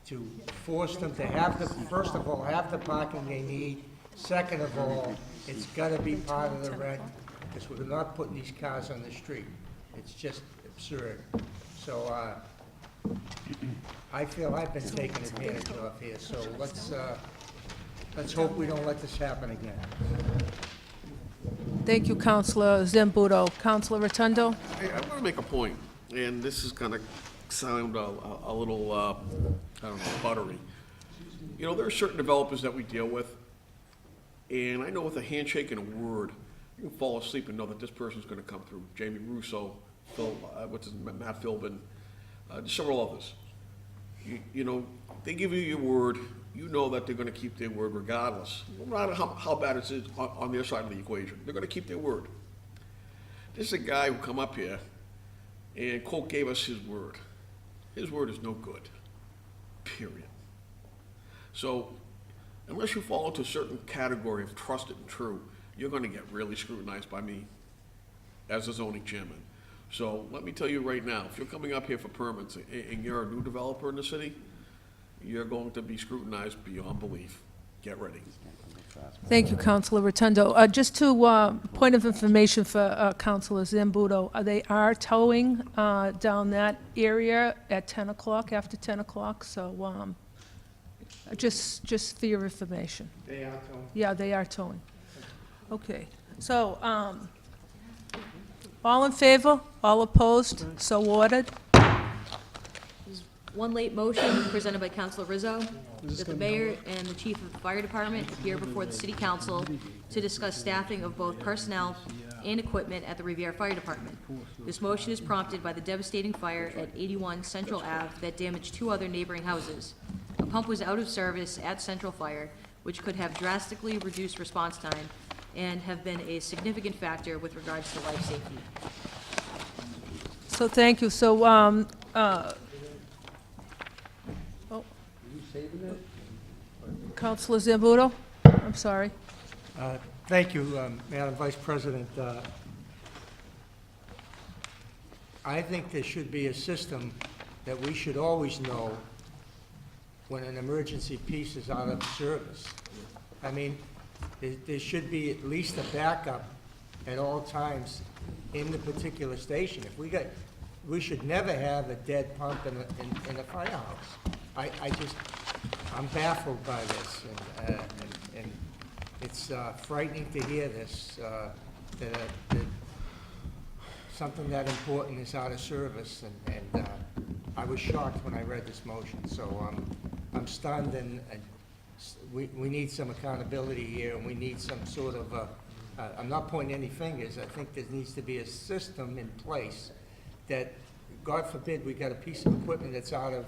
to force them to have the, first of all, have the parking they need. Second of all, it's gotta be part of the rent, because we're not putting these cars on the street. It's just absurd. So, I feel I've been taken advantage of here, so let's hope we don't let this happen again. Thank you, Counselor Zambudo. Counselor Rotundo? I want to make a point, and this is going to sound a little, I don't know, buttery. You know, there are certain developers that we deal with, and I know with a handshake and a word, you can fall asleep and know that this person's going to come through. Jamie Russo, Phil, Matt Philbin, several others. You know, they give you your word, you know that they're going to keep their word regardless. No matter how bad it is on their side of the equation, they're going to keep their word. This is a guy who come up here and, quote, gave us his word. His word is no good, period. So unless you fall into a certain category of trusted and true, you're going to get really scrutinized by me as the zoning chairman. So let me tell you right now, if you're coming up here for permits and you're a new developer in the city, you're going to be scrutinized beyond belief. Get ready. Thank you, Counselor Rotundo. Just to, point of information for Counselor Zambudo, they are towing down that area at 10 o'clock, after 10 o'clock, so just for your information. They are towing. Yeah, they are towing. Okay, so, all in favor? All opposed? So ordered. One late motion presented by Councilor Rizzo, that the mayor and the chief of the fire department appear before the city council to discuss staffing of both personnel and equipment at the Riviera Fire Department. This motion is prompted by the devastating fire at 81 Central Ave that damaged 2 other neighboring houses. A pump was out of service at Central Fire, which could have drastically reduced response time and have been a significant factor with regards to life safety. So thank you. So, Counselor Zambudo? I'm sorry. Thank you, Madam Vice President. I think there should be a system that we should always know when an emergency piece is out of service. I mean, there should be at least a backup at all times in the particular station. If we should never have a dead pump in a firehouse. I'm baffled by this, and it's frightening to hear this, that something that important is out of service, and I was shocked when I read this motion, so I'm stunned, and we need some accountability here, and we need some sort of, I'm not pointing any fingers, I think there needs to be a system in place that, God forbid, we got a piece of equipment that's out of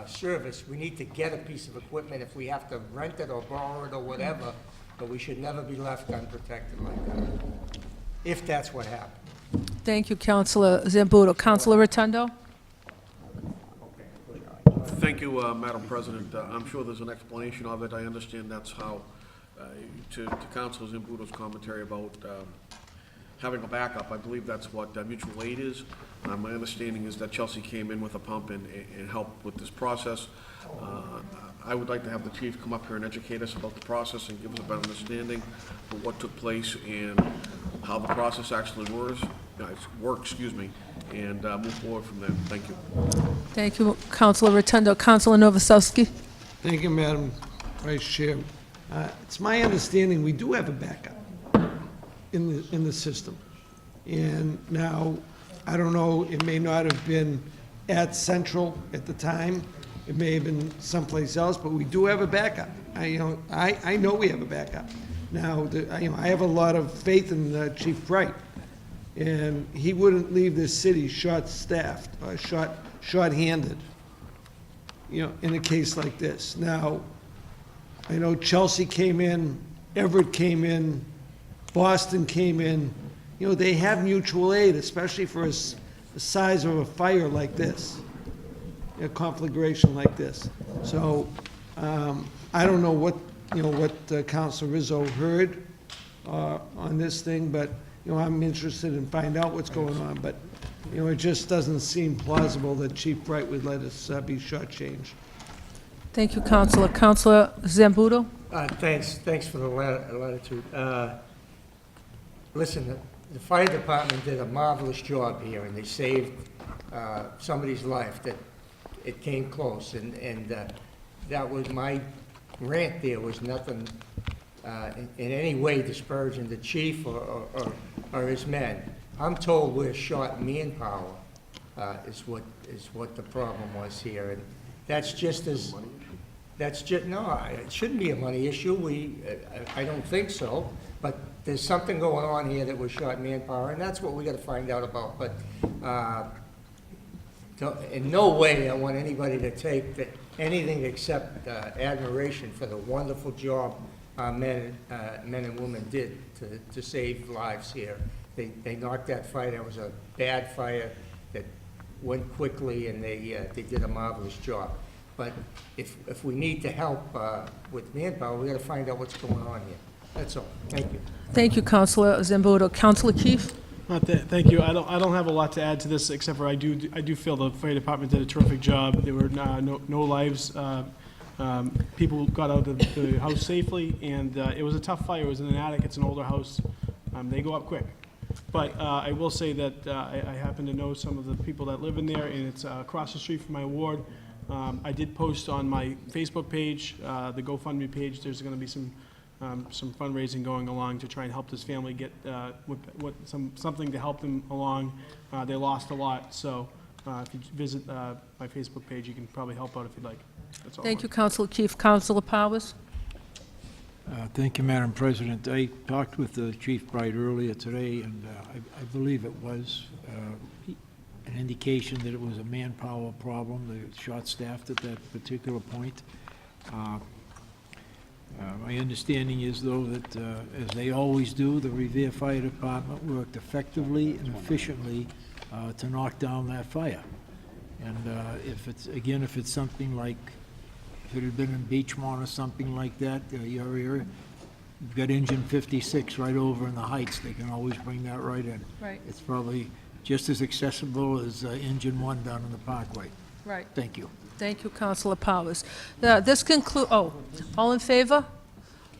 service, we need to get a piece of equipment if we have to rent it or borrow it or whatever, but we should never be left unprotected like that, if that's what happened. Thank you, Counselor Zambudo. Counselor Rotundo? Thank you, Madam President. I'm sure there's an explanation of it. I understand that's how, to Councilor Zambudo's commentary about having a backup, I believe that's what mutual aid is. My understanding is that Chelsea came in with a pump and helped with this process. I would like to have the chief come up here and educate us about the process and give us a better understanding of what took place and how the process actually works, and move forward from there. Thank you. Thank you, Counselor Rotundo. Counselor Novoselsky? Thank you, Madam Vice Chair. It's my understanding we do have a backup in the system. And now, I don't know, it may not have been at Central at the time. It may have been someplace else, but we do have a backup. I know we have a backup. Now, I have a lot of faith in Chief Bright, and he wouldn't leave this city short-staffed, or short-handed, in a case like this. Now, I know Chelsea came in, Everett came in, Boston came in. They have mutual aid, especially for the size of a fire like this, a conflagration like this. So I don't know what Councilor Rizzo heard on this thing, but I'm interested in finding out what's going on. But You know, it just doesn't seem plausible that Chief Bright would let us be shortchanged. Thank you, Counselor. Counselor Zambudo? Thanks for the latitude. Listen, the fire department did a marvelous job here, and they saved somebody's life that it came close, and that was my rant there, was nothing in any way disparaging the chief or his men. I'm told we're short manpower, is what the problem was here, and that's just, no, it shouldn't be a money issue, I don't think so, but there's something going on here that we're short manpower, and that's what we gotta find out about, but, in no way I want anybody to take anything except admiration for the wonderful job our men and women did to save lives here. They knocked that fire, that was a bad fire that went quickly, and they did a marvelous job. But if we need to help with manpower, we gotta find out what's going on here. That's all. Thank you. Thank you, Counselor Zambudo. Counselor Keefe? Thank you. I don't have a lot to add to this, except for I do feel the fire department did a terrific job. There were no lives. People got out of the house safely, and it was a tough fire. It was in an attic. It's an older house. They go up quick. But I will say that I happen to know some of the people that live in there, and it's across the street from my ward. I did post on my Facebook page, the GoFundMe page. There's going to be some fundraising going along to try and help this family get something to help them along. They lost a lot, so if you visit my Facebook page, you can probably help out if you'd like. That's all. Thank you, Counselor Keefe. Counselor Powers? Thank you, Madam President. I talked with Chief Bright earlier today, and I believe it was an indication that it was a manpower problem. They were short-staffed at that particular point. My understanding is, though, that as they always do, the Revere Fire Department worked effectively and efficiently to knock down that fire. And if it's something like, if it had been in Beachmont or something like that, your area, you've got Engine 56 right over in the Heights. They can always bring that right in. Right. It's probably just as accessible as Engine 1 down in the Parkway. Right. Thank you. Thank you, Counselor Powers. This all in favor?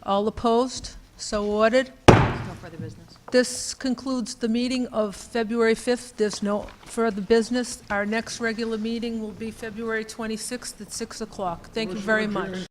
All opposed? So ordered. No further business. This concludes the meeting of February 5th. There's no further business. Our next regular meeting will be February 26th at 6 o'clock. Thank you very much.